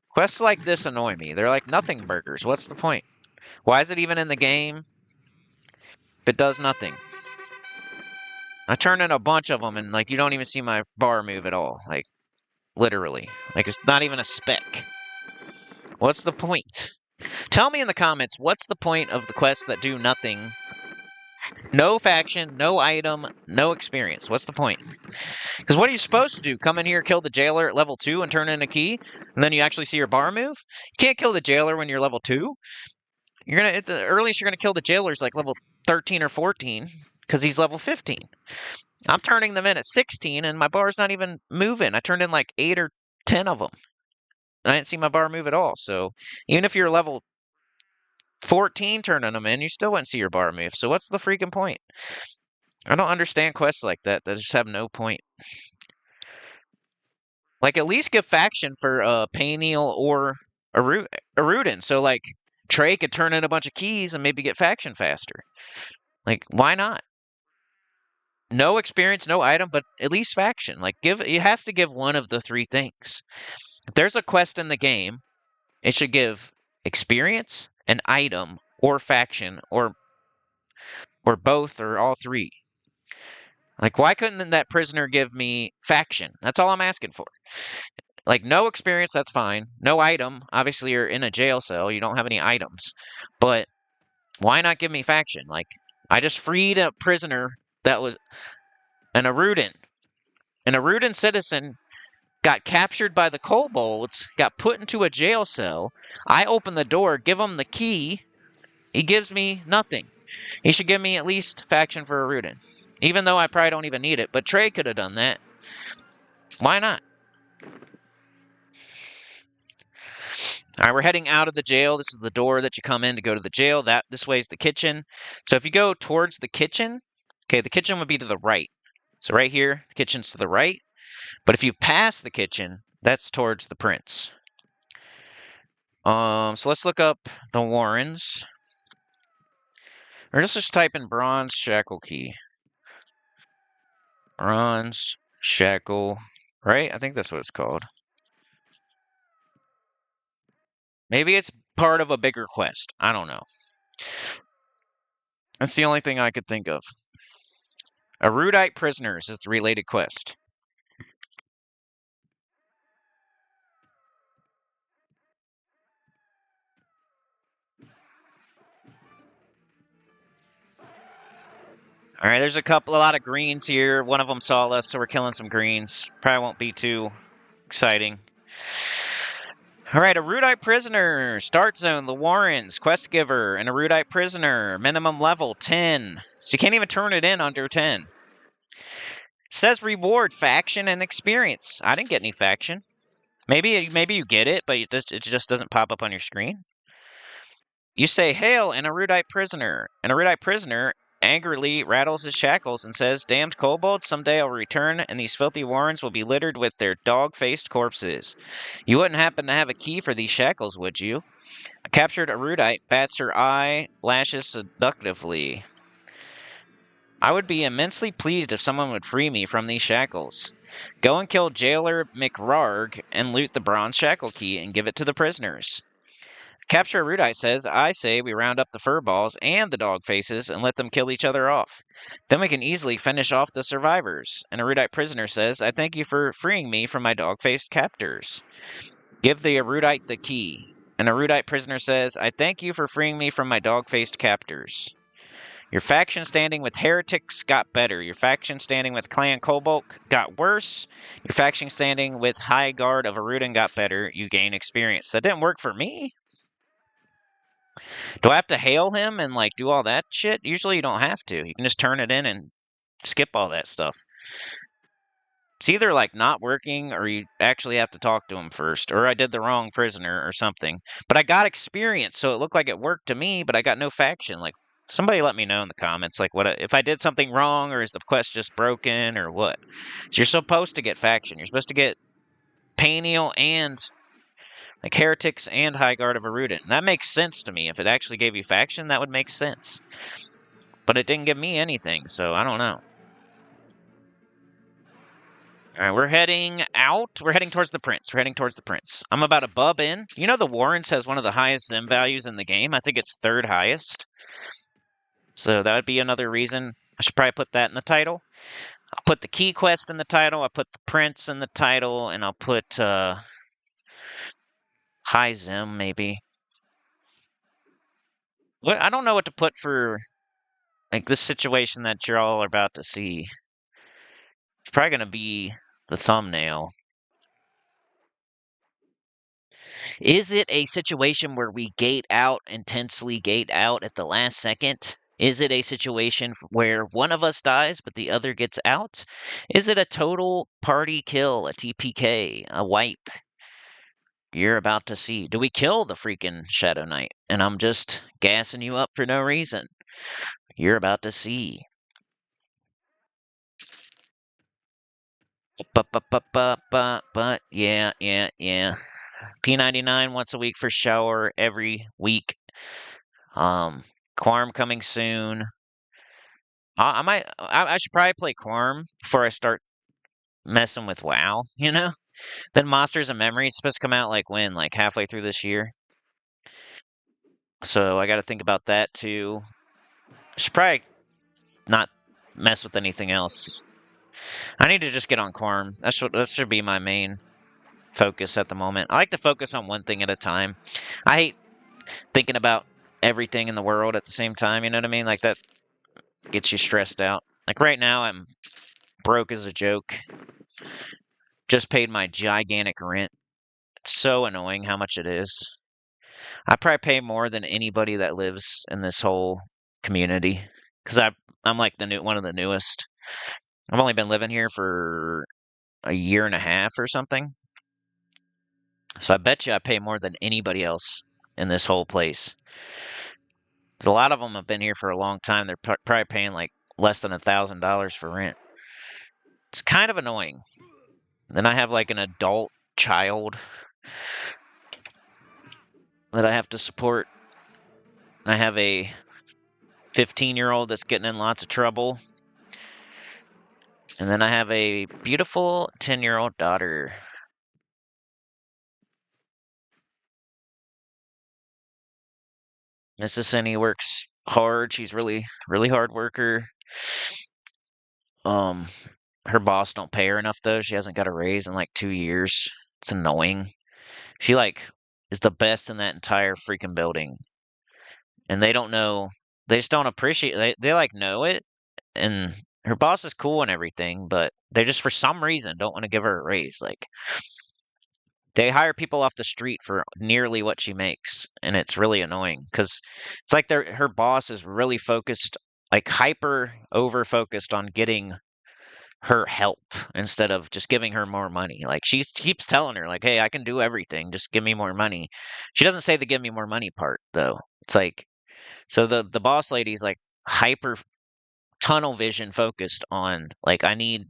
Quests like this annoy me. They're like nothing burgers. What's the point? Why is it even in the game if it does nothing? I turn in a bunch of them and like you don't even see my bar move at all. Like, literally. Like, it's not even a speck. What's the point? Tell me in the comments, what's the point of the quests that do nothing? No faction, no item, no experience. What's the point? Because what are you supposed to do? Come in here, kill the jailer at level 2 and turn in a key? And then you actually see your bar move? You can't kill the jailer when you're level 2. At the earliest you're gonna kill the jailer is like level 13 or 14, because he's level 15. I'm turning them in at 16 and my bar's not even moving. I turned in like 8 or 10 of them. And I didn't see my bar move at all. So even if you're level 14 turning them in, you still wouldn't see your bar move. So what's the freaking point? I don't understand quests like that just have no point. Like, at least give faction for Payneal or Erudin. So like Trey could turn in a bunch of keys and maybe get faction faster. Like, why not? No experience, no item, but at least faction. Like, it has to give one of the three things. If there's a quest in the game, it should give experience, an item, or faction, or both, or all three. Like, why couldn't that prisoner give me faction? That's all I'm asking for. Like, no experience, that's fine. No item. Obviously, you're in a jail cell. You don't have any items. But why not give me faction? Like, I just freed a prisoner that was an Erudin. An Erudin citizen got captured by the kobolds, got put into a jail cell. I open the door, give him the key. He gives me nothing. He should give me at least faction for Erudin. Even though I probably don't even need it. But Trey could have done that. Why not? All right, we're heading out of the jail. This is the door that you come in to go to the jail. This way is the kitchen. So if you go towards the kitchen, okay, the kitchen would be to the right. So right here, the kitchen's to the right. But if you pass the kitchen, that's towards the prince. So let's look up the Warrens. Or let's just type in bronze shackle key. Bronze shackle, right? I think that's what it's called. Maybe it's part of a bigger quest. I don't know. That's the only thing I could think of. Erudite Prisoners is the related quest. All right, there's a lot of greens here. One of them saw us, so we're killing some greens. Probably won't be too exciting. All right, Erudite Prisoner, Start Zone, the Warrens, Quest Giver, and Erudite Prisoner, minimum level 10. So you can't even turn it in under 10. It says reward, faction, and experience. I didn't get any faction. Maybe you get it, but it just doesn't pop up on your screen. You say, "Hail, an Erudite Prisoner." An Erudite Prisoner angrily rattles his shackles and says, "Damned kobolds, someday I'll return, and these filthy warrens will be littered with their dog-faced corpses. You wouldn't happen to have a key for these shackles, would you?" A captured Erudite bats her eye, lashes seductively. I would be immensely pleased if someone would free me from these shackles. Go and kill Jailer McRarg and loot the bronze shackle key and give it to the prisoners. Capture Erudite says, "I say we round up the furballs and the dog faces and let them kill each other off. Then we can easily finish off the survivors." An Erudite prisoner says, "I thank you for freeing me from my dog-faced captors. Give the Erudite the key." An Erudite prisoner says, "I thank you for freeing me from my dog-faced captors. Your faction standing with heretics got better. Your faction standing with Clan Kobolk got worse. Your faction standing with High Guard of Erudin got better. You gain experience." That didn't work for me. Do I have to hail him and like do all that shit? Usually you don't have to. You can just turn it in and skip all that stuff. It's either like not working or you actually have to talk to him first, or I did the wrong prisoner or something. But I got experience, so it looked like it worked to me, but I got no faction. Like, somebody let me know in the comments, like, what if I did something wrong, or is the quest just broken, or what? So you're supposed to get faction. You're supposed to get Paniel and like heretics and High Guard of Erudin. That makes sense to me. If it actually gave you faction, that would make sense. But it didn't give me anything, so I don't know. All right, we're heading out. We're heading towards the prince. We're heading towards the prince. I'm about a bub in. You know the Warrens has one of the highest Zim values in the game. I think it's third highest. So that would be another reason. I should probably put that in the title. I'll put the key quest in the title. I'll put the prince in the title. And I'll put high Zim, maybe. What? I don't know what to put for like this situation that you're all about to see. It's probably going to be the thumbnail. Is it a situation where we intensely gate out at the last second? Is it a situation where one of us dies but the other gets out? Is it a total party kill, a TPK, a wipe? You're about to see. Do we kill the freaking Shadow Knight? And I'm just gassing you up for no reason. You're about to see. But yeah. P99 once a week for shower, every week. Quarm coming soon. I should probably play Quorum before I start messing with WoW, you know? Then Monsters and Memories supposed to come out like when? Like halfway through this year. So I got to think about that too. I should probably not mess with anything else. I need to just get on Quorum. That should be my main focus at the moment. I like to focus on one thing at a time. I hate thinking about everything in the world at the same time, you know what I mean? Like that gets you stressed out. Like right now I'm broke as a joke. Just paid my gigantic rent. It's so annoying how much it is. I probably pay more than anybody that lives in this whole community because I'm like one of the newest. I've only been living here for a year and a half or something. So I bet you I pay more than anybody else in this whole place. A lot of them have been here for a long time. They're probably paying like less than $1,000 for rent. It's kind of annoying. Then I have like an adult child that I have to support. I have a 15-year-old that's getting in lots of trouble. And then I have a beautiful 10-year-old daughter. Mrs. Cinny works hard. She's really, really hard worker. Um, her boss don't pay her enough though. She hasn't got a raise in like 2 years. It's annoying. She like is the best in that entire freaking building. And they don't know, they just don't appreciate they like know it, and her boss is cool and everything, but they just for some reason don't want to give her a raise. Like they hire people off the street for nearly what she makes, and it's really annoying because it's like her boss is really focused, like hyper over focused on getting her help instead of just giving her more money. Like she keeps telling her like, "Hey, I can do everything. Just give me more money." She doesn't say the "give me more money" part though. It's like so the boss lady's like hyper tunnel vision focused on like I need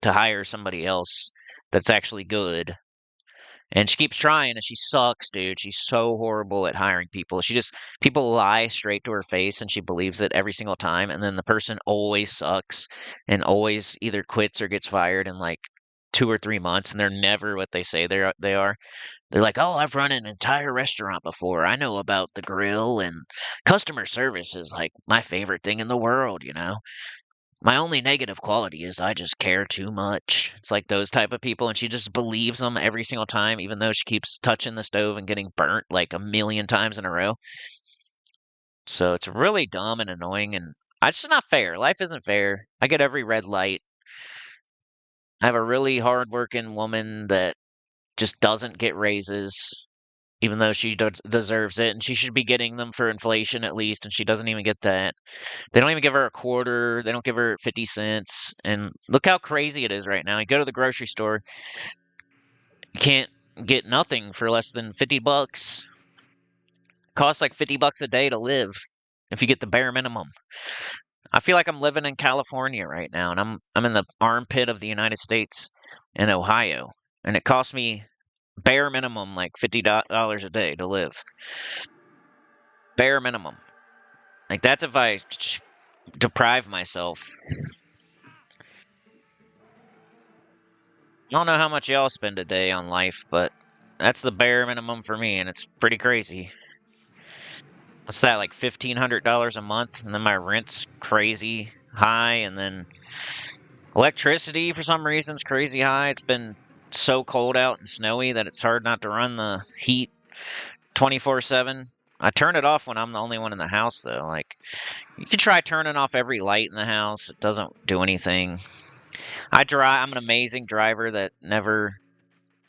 to hire somebody else that's actually good. And she keeps trying and she sucks, dude. She's so horrible at hiring people. People lie straight to her face and she believes it every single time. And then the person always sucks and always either quits or gets fired in like 2 or 3 months. And they're never what they say they are. They're like, oh, I've run an entire restaurant before. I know about the grill and customer service is like my favorite thing in the world, you know? My only negative quality is I just care too much. It's like those type of people, and she just believes them every single time, even though she keeps touching the stove and getting burnt like a million times in a row. So it's really dumb and annoying, and it's just not fair. Life isn't fair. I get every red light. I have a really hardworking woman that just doesn't get raises, even though she deserves it, and she should be getting them for inflation at least, and she doesn't even get that. They don't even give her a quarter. They don't give her 50 cents. And look how crazy it is right now. You go to the grocery store, you can't get nothing for less than 50 bucks. Costs like 50 bucks a day to live if you get the bare minimum. I feel like I'm living in California right now, and I'm in the armpit of the United States in Ohio, and it costs me bare minimum like $50 a day to live. Bare minimum. Like that's if I deprive myself. I don't know how much y'all spend a day on life, but that's the bare minimum for me, and it's pretty crazy. What's that, like $1,500 a month? And then my rent's crazy high, and then electricity for some reason is crazy high. It's been so cold out and snowy that it's hard not to run the heat 24/7. I turn it off when I'm the only one in the house, though. Like, you can try turning off every light in the house. It doesn't do anything. I'm an amazing driver that never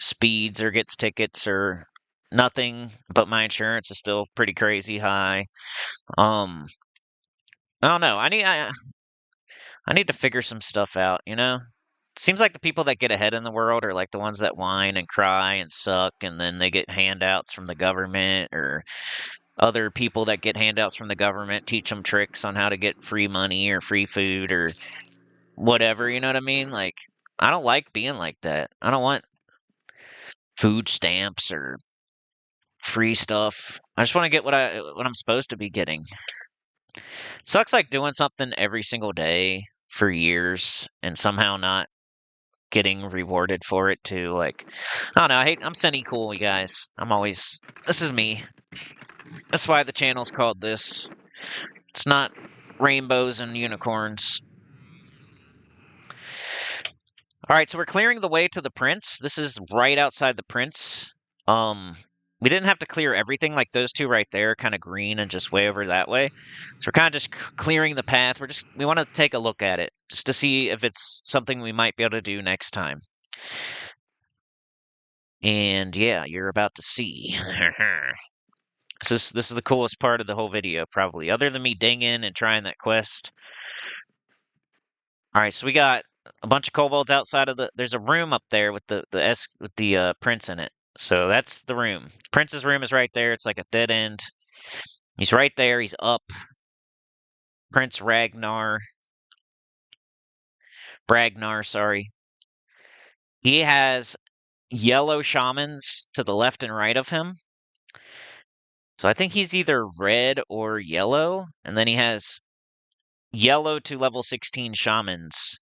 speeds or gets tickets or nothing, but my insurance is still pretty crazy high. Um, I don't know. I need to figure some stuff out, you know? Seems like the people that get ahead in the world are like the ones that whine and cry and suck, and then they get handouts from the government, or other people that get handouts from the government teach them tricks on how to get free money or free food or whatever, you know what I mean? Like, I don't like being like that. I don't want food stamps or free stuff. I just want to get what I'm supposed to be getting. Sucks like doing something every single day for years and somehow not getting rewarded for it too. Like, I don't know. I'm Sinnycool, you guys. This is me. That's why the channel's called this. It's not rainbows and unicorns. All right, so we're clearing the way to the Prince. This is right outside the Prince. We didn't have to clear everything, like those two right there, kind of green and just way over that way. So we're kind of just clearing the path. We want to take a look at it just to see if it's something we might be able to do next time. And yeah, you're about to see. This is the coolest part of the whole video, probably, other than me dinging and trying that quest. All right, so we got a bunch of kobolds outside of there's a room up there with the prince in it. So that's the room. Prince's room is right there. It's like a dead end. He's right there. He's up. Prince Bragnar, sorry. He has yellow shamans to the left and right of him. So I think he's either red or yellow. And then he has yellow to level 16 shamans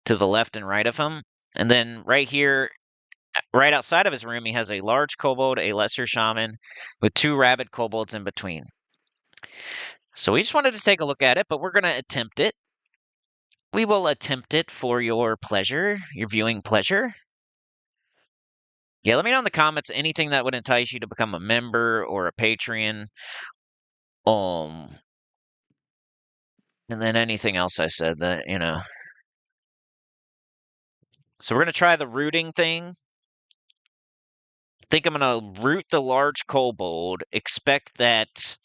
to the left and right of him. And then right here, right outside of his room, he has a large kobold, a lesser shaman, with 2 rabid kobolds in between. So we just wanted to take a look at it, but we're going to attempt it. We will attempt it for your pleasure, your viewing pleasure. Yeah, let me know in the comments anything that would entice you to become a member or a Patreon. And then anything else I said that, you know. So we're going to try the rooting thing. I think I'm going to root the large kobold, expect that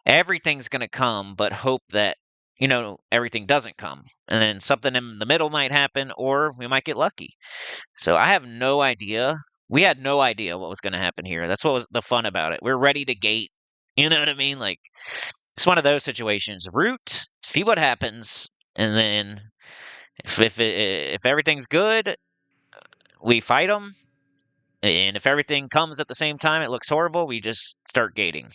everything's going to come, but hope that, you know, everything doesn't come. And then something in the middle might happen, or we might get lucky. So I have no idea. We had no idea what was going to happen here. That's what was the fun about it. We're ready to gate. You know what I mean? Like, it's one of those situations. Root, see what happens, and then if everything's good, we fight them. And if everything comes at the same time, it looks horrible, we just start gating.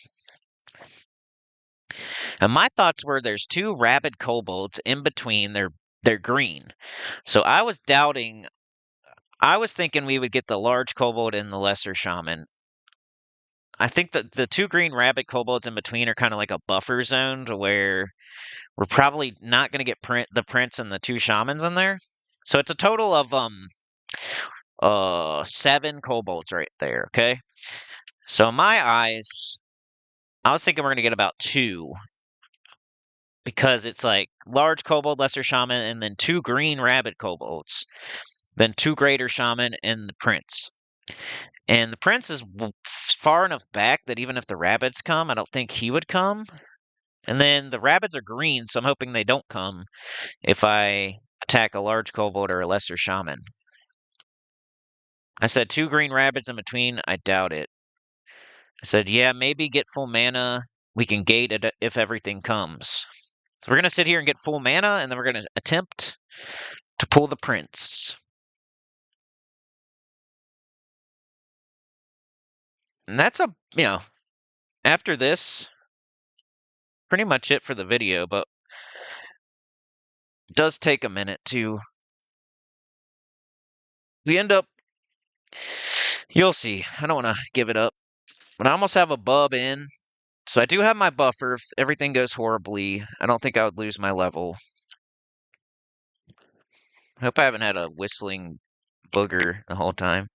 And my thoughts were there's 2 rabid kobolds in between. They're green. So I was thinking we would get the large kobold and the lesser shaman. I think that the 2 green rabbit kobolds in between are kind of like a buffer zone to where we're probably not going to get the prince and the 2 shamans in there. So it's a total of 7 kobolds right there, okay? So in my eyes, I was thinking we're going to get about 2 because it's like large kobold, lesser shaman, and then 2 green rabbit kobolds, then 2 greater shaman and the prince. And the prince is far enough back that even if the rabbits come, I don't think he would come. And then the rabbits are green, so I'm hoping they don't come if I attack a large kobold or a lesser shaman. I said 2 green rabbits in between. I doubt it. I said, yeah, maybe get full mana. We can gate it if everything comes. So we're going to sit here and get full mana, and then we're going to attempt to pull the prince. And that's after this, pretty much it for the video, but it does take a minute to... We end up... You'll see. I don't want to give it up. But I almost have a bub in. So I do have my buffer. If everything goes horribly, I don't think I would lose my level. I hope I haven't had a whistling booger the whole time.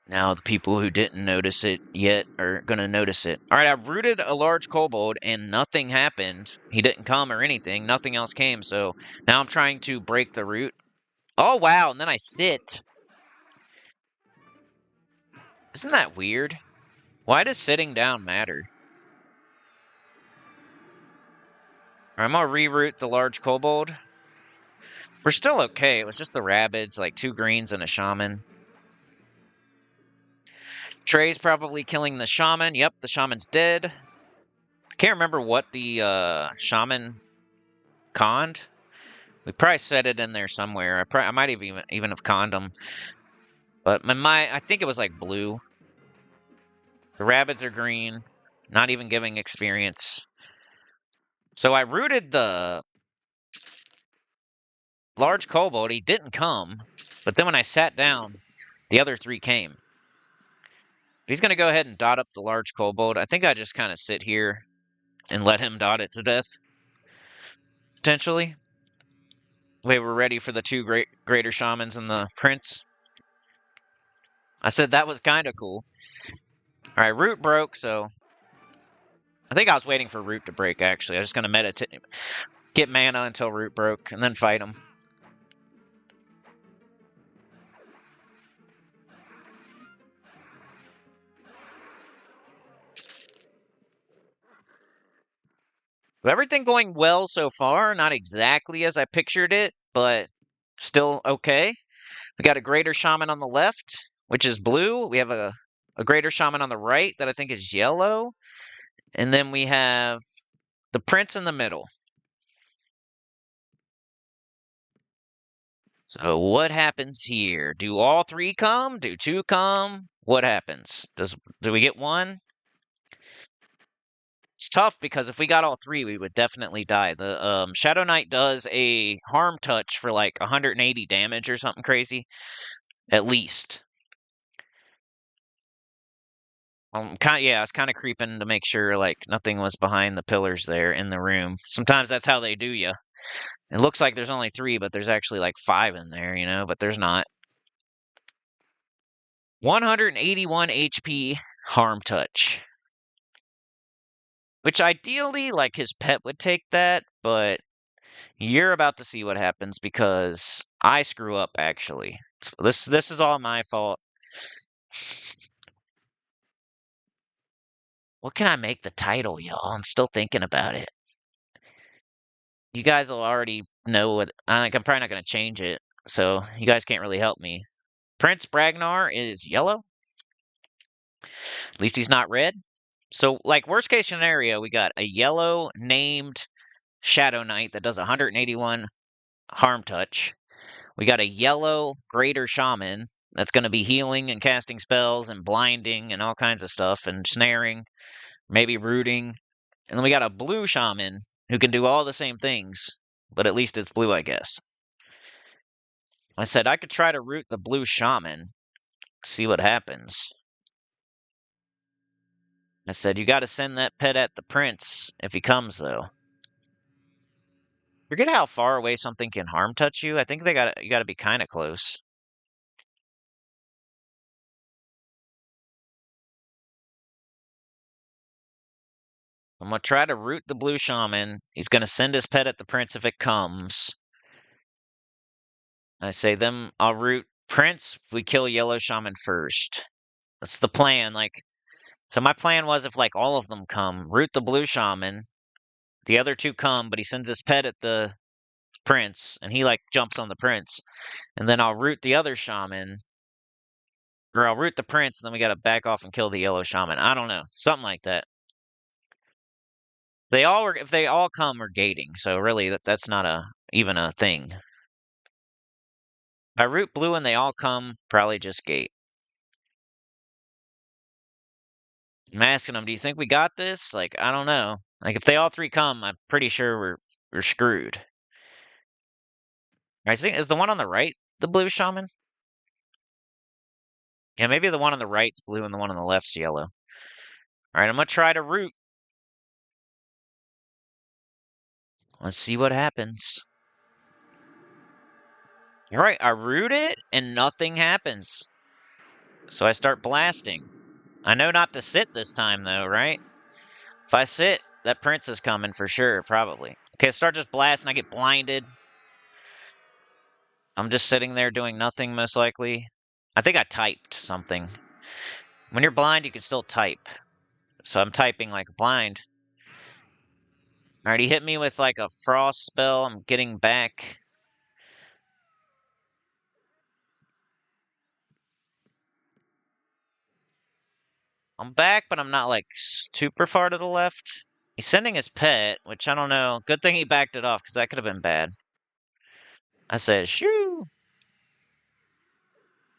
Now the people who didn't notice it yet are going to notice it. All right, I rooted a large kobold and nothing happened. He didn't come or anything. Nothing else came. So now I'm trying to break the root. Oh, wow. And then I sit. Isn't that weird? Why does sitting down matter? I'm going to reroot the large kobold. We're still okay. It was just the rabbits, like 2 greens and a shaman. Trey's probably killing the shaman. Yep, the shaman's dead. I can't remember what the shaman conned. We probably said it in there somewhere. I might have even have conned him. But I think it was like blue. The rabbits are green, not even giving experience. So I rooted the large kobold. He didn't come, but then when I sat down, the other three came. He's going to go ahead and dot up the large kobold. I think I just kind of sit here and let him dot it to death, potentially. We were ready for the two greater shamans and the prince. I said that was kind of cool. All right, root broke, so I think I was waiting for root to break, actually. I was just going to meditate, get mana until root broke, and then fight him. Everything going well so far. Not exactly as I pictured it, but still okay. We got a greater shaman on the left, which is blue. We have a greater shaman on the right that I think is yellow. And then we have the prince in the middle. So what happens here? Do all three come? Do two come? What happens? Do we get one? It's tough because if we got all three, we would definitely die. The Shadow Knight does a harm touch for like 180 damage or something crazy, at least. I was kind of creeping to make sure like nothing was behind the pillars there in the room. Sometimes that's how they do you. It looks like there's only three, but there's actually like five in there, but there's not. 181 HP harm touch. Which ideally, like, his pet would take that, but you're about to see what happens because I screw up, actually. This is all my fault. What can I make the title, y'all? I'm still thinking about it. You guys will already know what... I'm probably not going to change it, so you guys can't really help me. Prince Bragnar is yellow. At least he's not red. So, like, worst case scenario, we got a yellow named Shadow Knight that does 181 harm touch. We got a yellow greater shaman that's going to be healing and casting spells and blinding and all kinds of stuff and snaring, maybe rooting. And then we got a blue shaman who can do all the same things, but at least it's blue, I guess. I said I could try to root the blue shaman, see what happens. I said, you got to send that pet at the prince if he comes, though. Forget how far away something can harm touch you. I think you got to be kind of close. I'm going to try to root the blue shaman. He's going to send his pet at the prince if it comes. I say them. I'll root prince if we kill yellow shaman first. That's the plan. So my plan was if like all of them come, root the blue shaman. The other two come, but he sends his pet at the prince, and he like jumps on the prince. And then I'll root the other shaman, or I'll root the prince, and then we got to back off and kill the yellow shaman. I don't know, something like that. If they all come, we're gating. So really, that's not even a thing. I root blue and they all come, probably just gate. I'm asking them, do you think we got this? Like, I don't know. Like, if they all three come, I'm pretty sure we're screwed. I think, is the one on the right the blue shaman? Yeah, maybe the one on the right's blue and the one on the left's yellow. Alright, I'm gonna try to root. Let's see what happens. Alright, I root it and nothing happens. So I start blasting. I know not to sit this time though, right? If I sit, that prince is coming for sure, probably. Okay, I start just blasting, I get blinded. I'm just sitting there doing nothing, most likely. I think I typed something. When you're blind, you can still type. So I'm typing like blind. Alright, he hit me with like a frost spell. I'm getting back. I'm back, but I'm not like super far to the left. He's sending his pet, which I don't know. Good thing he backed it off, because that could have been bad. I said, shoo!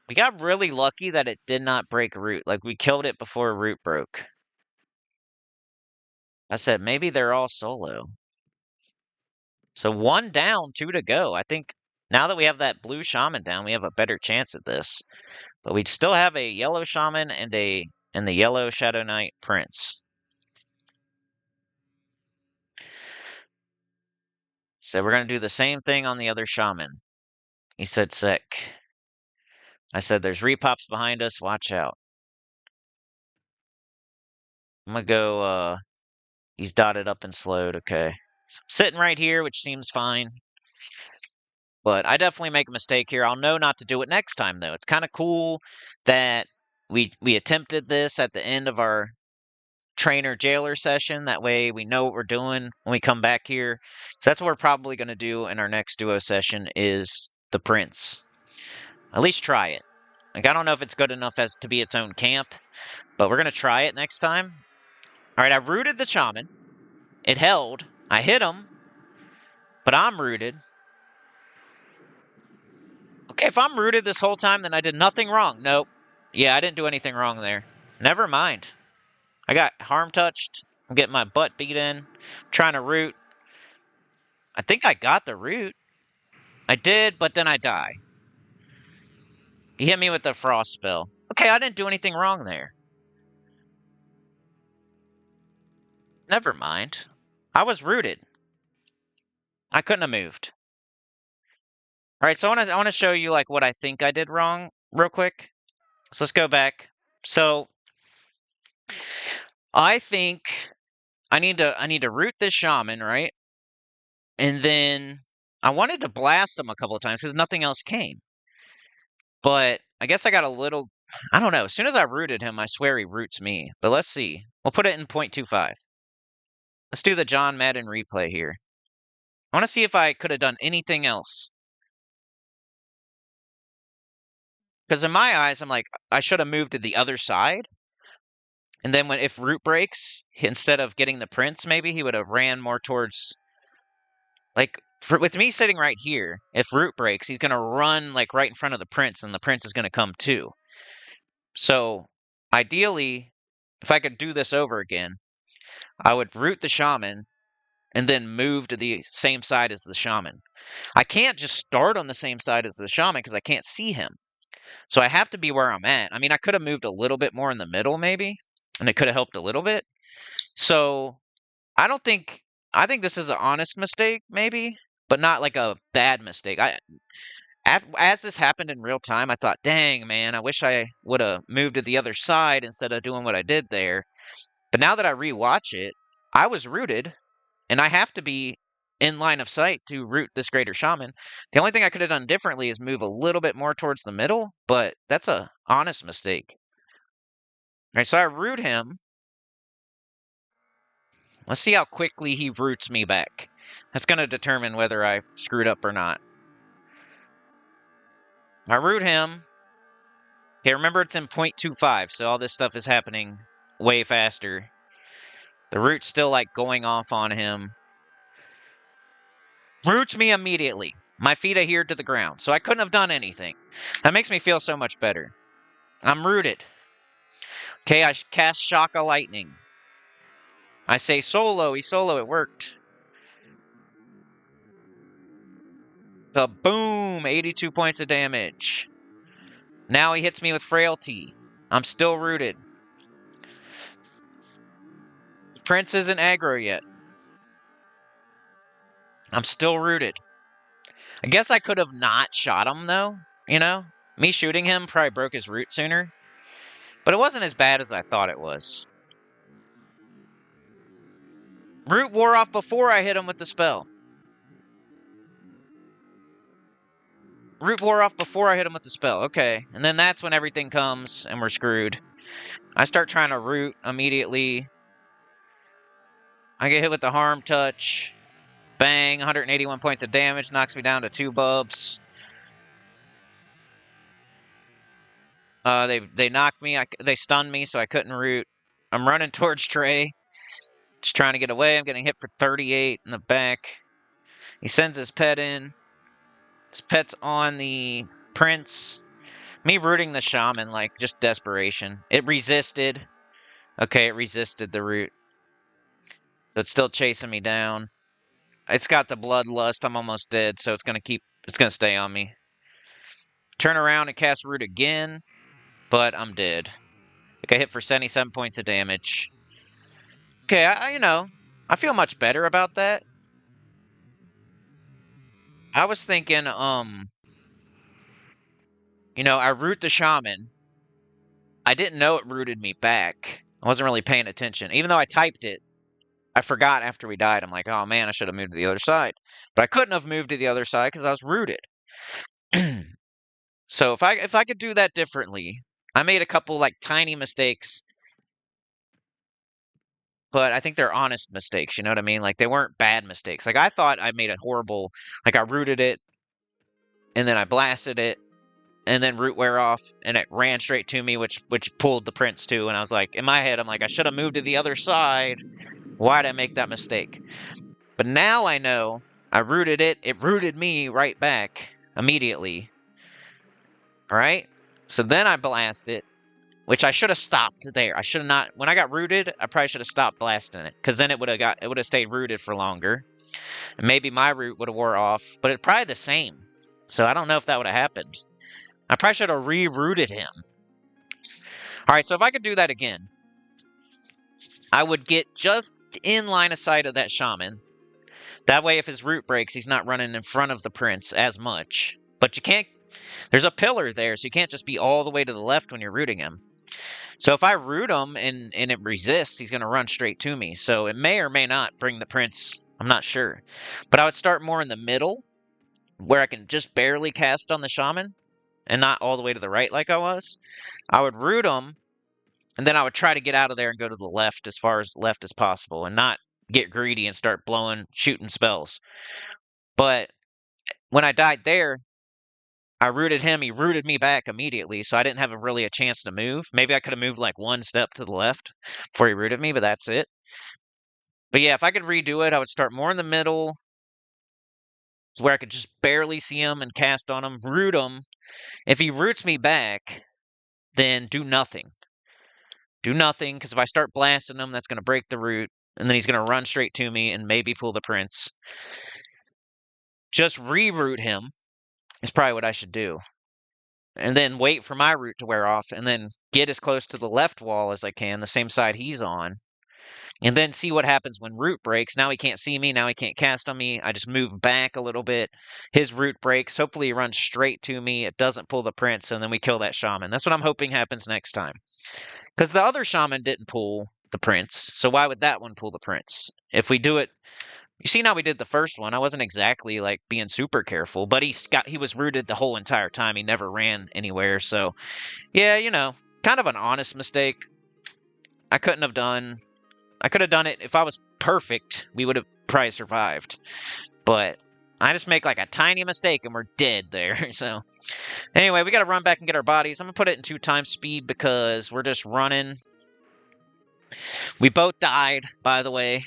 We got really lucky that it did not break root. Like, we killed it before root broke. I said, maybe they're all solo. So 1 down, 2 to go. I think now that we have that blue shaman down, we have a better chance at this. But we'd still have a yellow shaman and the yellow Shadow Knight Prince. So we're gonna do the same thing on the other shaman. He said sick. I said there's repops behind us, watch out. I'm gonna go he's dotted up and slowed, okay. So I'm sitting right here, which seems fine. But I definitely make a mistake here. I'll know not to do it next time though. It's kinda cool that we attempted this at the end of our trainer jailer session. That way we know what we're doing when we come back here. So that's what we're probably going to do in our next duo session is the Prince. At least try it. Like, I don't know if it's good enough as to be its own camp, but we're going to try it next time. All right, I rooted the shaman. It held. I hit him, but I'm rooted. Okay, if I'm rooted this whole time, then I did nothing wrong. Nope. Yeah, I didn't do anything wrong there. Never mind. I got harm touched. I'm getting my butt beat in. I'm trying to root. I think I got the root. I did, but then I die. He hit me with the frost spell. Okay, I didn't do anything wrong there. Never mind. I was rooted. I couldn't have moved. All right, so I want to show you like what I think I did wrong real quick. So let's go back. So I think I need to root this shaman, right? And then I wanted to blast him a couple of times because nothing else came. But I guess I got a little, I don't know. As soon as I rooted him, I swear he roots me. But let's see. We'll put it in 0.25. Let's do the John Madden replay here. I want to see if I could have done anything else. Because in my eyes, I'm like, I should have moved to the other side. And then if root breaks, instead of getting the Prince, maybe he would have ran more towards... Like, with me sitting right here, if root breaks, he's going to run like right in front of the Prince, and the Prince is going to come too. So, ideally, if I could do this over again, I would root the shaman and then move to the same side as the shaman. I can't just start on the same side as the shaman because I can't see him. So I have to be where I'm at. I mean, I could have moved a little bit more in the middle maybe, and it could have helped a little bit. So I think this is an honest mistake maybe, but not like a bad mistake. As this happened in real time, I thought, dang, man, I wish I would have moved to the other side instead of doing what I did there. But now that I rewatch it, I was rooted, and I have to be in line of sight to root this greater shaman. The only thing I could have done differently is move a little bit more towards the middle, but that's a honest mistake. All right, so I root him. Let's see how quickly he roots me back. That's going to determine whether I screwed up or not. I root him. Okay, remember it's in 0.25, so all this stuff is happening way faster. The root's still like going off on him. Roots me immediately. My feet adhered to the ground, so I couldn't have done anything. That makes me feel so much better. I'm rooted. Okay, I cast Shock of Lightning. I say solo, he's solo, it worked. Boom, 82 points of damage. Now he hits me with Frailty. I'm still rooted. Prince isn't aggro yet. I'm still rooted. I guess I could have not shot him, though, you know? Me shooting him probably broke his root sooner. But it wasn't as bad as I thought it was. Root wore off before I hit him with the spell. Root wore off before I hit him with the spell. Okay. And then that's when everything comes and we're screwed. I start trying to root immediately. I get hit with the harm touch. Bang, 181 points of damage. Knocks me down to 2 bubs. They knocked me. They stunned me, so I couldn't root. I'm running towards Trey. Just trying to get away. I'm getting hit for 38 in the back. He sends his pet in. His pet's on the Prince. Me rooting the shaman, like, just desperation. It resisted. Okay, it resisted the root. But it's still chasing me down. It's got the bloodlust. I'm almost dead, so it's gonna stay on me. Turn around and cast root again, but I'm dead. Like, I hit for 77 points of damage. Okay, I feel much better about that. I was thinking, I root the shaman. I didn't know it rooted me back. I wasn't really paying attention. Even though I typed it, I forgot after we died. I'm like, oh man, I should have moved to the other side. But I couldn't have moved to the other side because I was rooted. So if I could do that differently, I made a couple like tiny mistakes, but I think they're honest mistakes. You know what I mean? Like they weren't bad mistakes. Like I thought I made a horrible, like I rooted it and then I blasted it and then root wear off and it ran straight to me, which pulled the prince too. And I was like, in my head, I'm like, I should have moved to the other side. Why did I make that mistake? But now I know I rooted it. It rooted me right back immediately. All right. So then I blast it, which I should have stopped there. I should have not. When I got rooted, I probably should have stopped blasting it because then it would have stayed rooted for longer. And maybe my root would have wore off, but it's probably the same. So I don't know if that would have happened. I probably should have re-rooted him. All right, so if I could do that again, I would get just in line of sight of that shaman. That way, if his root breaks, he's not running in front of the prince as much. But you can't. There's a pillar there, so you can't just be all the way to the left when you're rooting him. So if I root him and it resists, he's going to run straight to me. So it may or may not bring the prince. I'm not sure. But I would start more in the middle, where I can just barely cast on the shaman, and not all the way to the right like I was. I would root him, and then I would try to get out of there and go to the left as far as left as possible, and not get greedy and start shooting spells. But when I died there, I rooted him. He rooted me back immediately, so I didn't have really a chance to move. Maybe I could have moved like one step to the left before he rooted me, but that's it. But yeah, if I could redo it, I would start more in the middle, where I could just barely see him and cast on him, root him. If he roots me back, then do nothing. Do nothing, because if I start blasting him, that's going to break the root, and then he's going to run straight to me and maybe pull the prince. Just re-root him is probably what I should do. And then wait for my root to wear off, and then get as close to the left wall as I can, the same side he's on. And then see what happens when root breaks. Now he can't see me. Now he can't cast on me. I just move back a little bit. His root breaks. Hopefully he runs straight to me. It doesn't pull the prince, and then we kill that shaman. That's what I'm hoping happens next time. Because the other shaman didn't pull the prince, so why would that one pull the prince? If we do it, you see how we did the first one. I wasn't exactly like being super careful, but he was rooted the whole entire time. He never ran anywhere. So yeah, kind of an honest mistake. I could have done it if I was perfect. We would have probably survived. But I just make like a tiny mistake and we're dead there. So anyway, we got to run back and get our bodies. I'm going to put it in 2x speed because we're just running. We both died, by the way.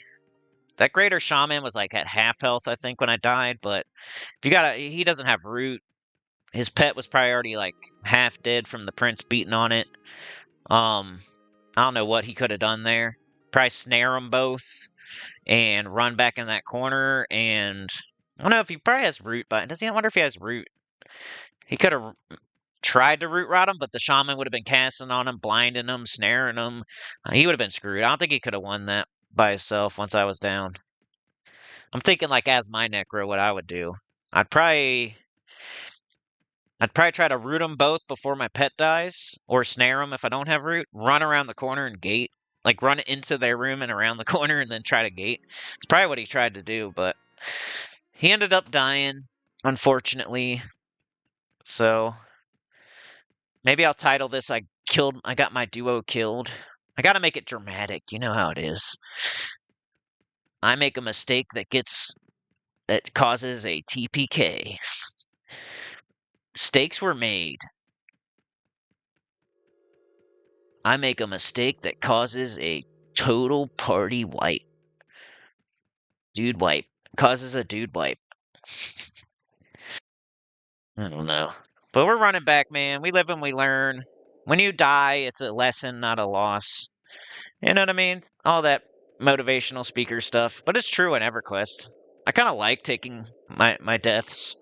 That greater shaman was like at half health, I think, when I died. But if he doesn't have root. His pet was probably already like half dead from the prince beating on it. I don't know what he could have done there. Probably snare them both and run back in that corner. And I don't know if he probably has root, but I wonder if he has root. He could have tried to root rot him, but the shaman would have been casting on him, blinding him, snaring him. He would have been screwed. I don't think he could have won that by himself once I was down. I'm thinking like as my necro, what I would do. I'd probably try to root them both before my pet dies, or snare them if I don't have root. Run around the corner and gate. Like run into their room and around the corner and then try to gate. It's probably what he tried to do, but he ended up dying, unfortunately. So maybe I'll title this I got my duo killed. I gotta make it dramatic, you know how it is. I make a mistake that causes a TPK. Stakes were made. I make a mistake that causes a total party wipe. Dude wipe. Causes a dude wipe. I don't know. But we're running back, man. We live and we learn. When you die, it's a lesson, not a loss. You know what I mean? All that motivational speaker stuff. But it's true in EverQuest. I kind of like taking my deaths.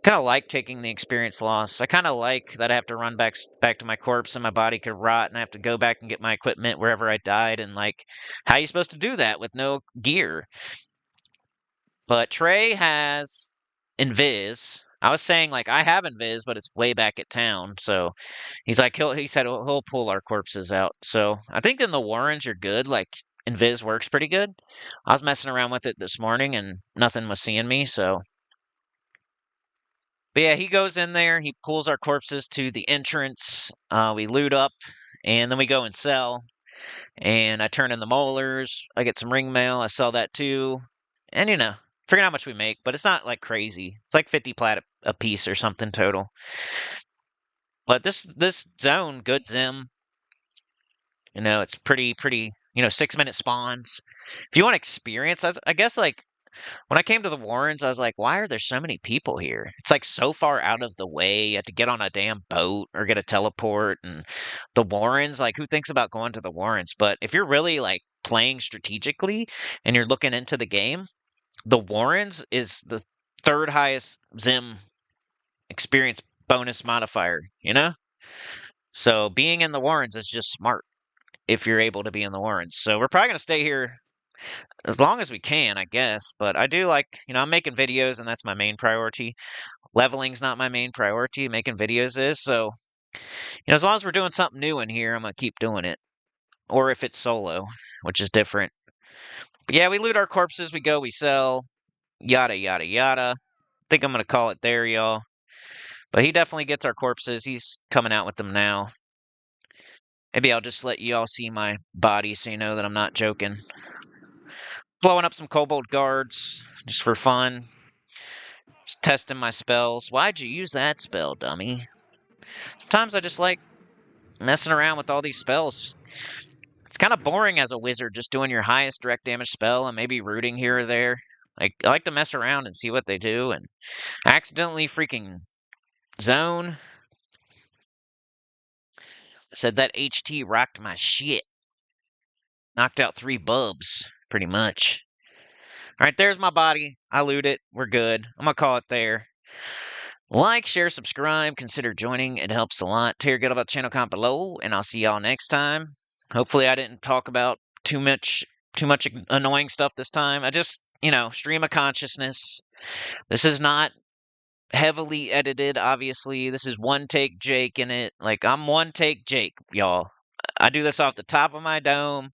Kind of like taking the experience loss. I kind of like that I have to run back to my corpse and my body could rot and I have to go back and get my equipment wherever I died. And like, how are you supposed to do that with no gear? But Trey has Invis. I was saying like I have Invis, but it's way back at town. So he's like he said he'll pull our corpses out. So I think in the Warrens you're good. Like Invis works pretty good. I was messing around with it this morning and nothing was seeing me. So, but yeah, he goes in there. He pulls our corpses to the entrance. We loot up, and then we go and sell. And I turn in the molars. I get some ring mail. I sell that too. And forget how much we make, but it's not like crazy. It's like 50 plat a piece or something total. But this zone, good Zim. It's pretty 6-minute spawns. If you want experience, I guess like when I came to the Warrens, I was like, why are there so many people here? It's like so far out of the way. You have to get on a damn boat or get a teleport. And the Warrens, like, who thinks about going to the Warrens? But if you're really like playing strategically and you're looking into the game, the Warrens is the third highest Zim experience bonus modifier, So being in the Warrens is just smart if you're able to be in the Warrens. So we're probably going to stay here as long as we can, I guess. But I do like, I'm making videos and that's my main priority. Leveling's not my main priority. Making videos is. So, as long as we're doing something new in here, I'm going to keep doing it. Or if it's solo, which is different. But yeah, we loot our corpses. We go, we sell. Yada, yada, yada. I think I'm going to call it there, y'all. But he definitely gets our corpses. He's coming out with them now. Maybe I'll just let you all see my body so you know that I'm not joking. Blowing up some kobold guards just for fun. Just testing my spells. Why'd you use that spell, dummy? Sometimes I just like messing around with all these spells. It's kind of boring as a wizard just doing your highest direct damage spell and maybe rooting here or there. Like, I like to mess around and see what they do and accidentally freaking zone. I said that HT rocked my shit. Knocked out 3 bubs, pretty much. Alright, there's my body. I loot it. We're good. I'm going to call it there. Like, share, subscribe, consider joining. It helps a lot. Tell your good about the channel, comment below, and I'll see y'all next time. Hopefully I didn't talk about too much annoying stuff this time. I just, stream of consciousness. This is not heavily edited, obviously. This is one take Jake in it. Like, I'm one take Jake, y'all. I do this off the top of my dome.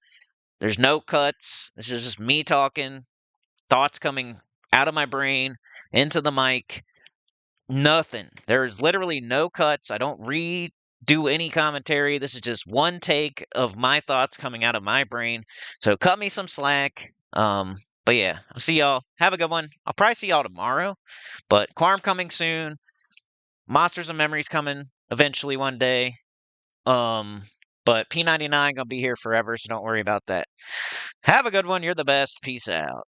There's no cuts. This is just me talking. Thoughts coming out of my brain, into the mic. Nothing. There's literally no cuts. I don't redo any commentary. This is just one take of my thoughts coming out of my brain. So cut me some slack. But yeah, I'll see y'all. Have a good one. I'll probably see y'all tomorrow. But Quarm coming soon. Monsters and Memories coming eventually one day. But P99 gonna be here forever, so don't worry about that. Have a good one. You're the best. Peace out.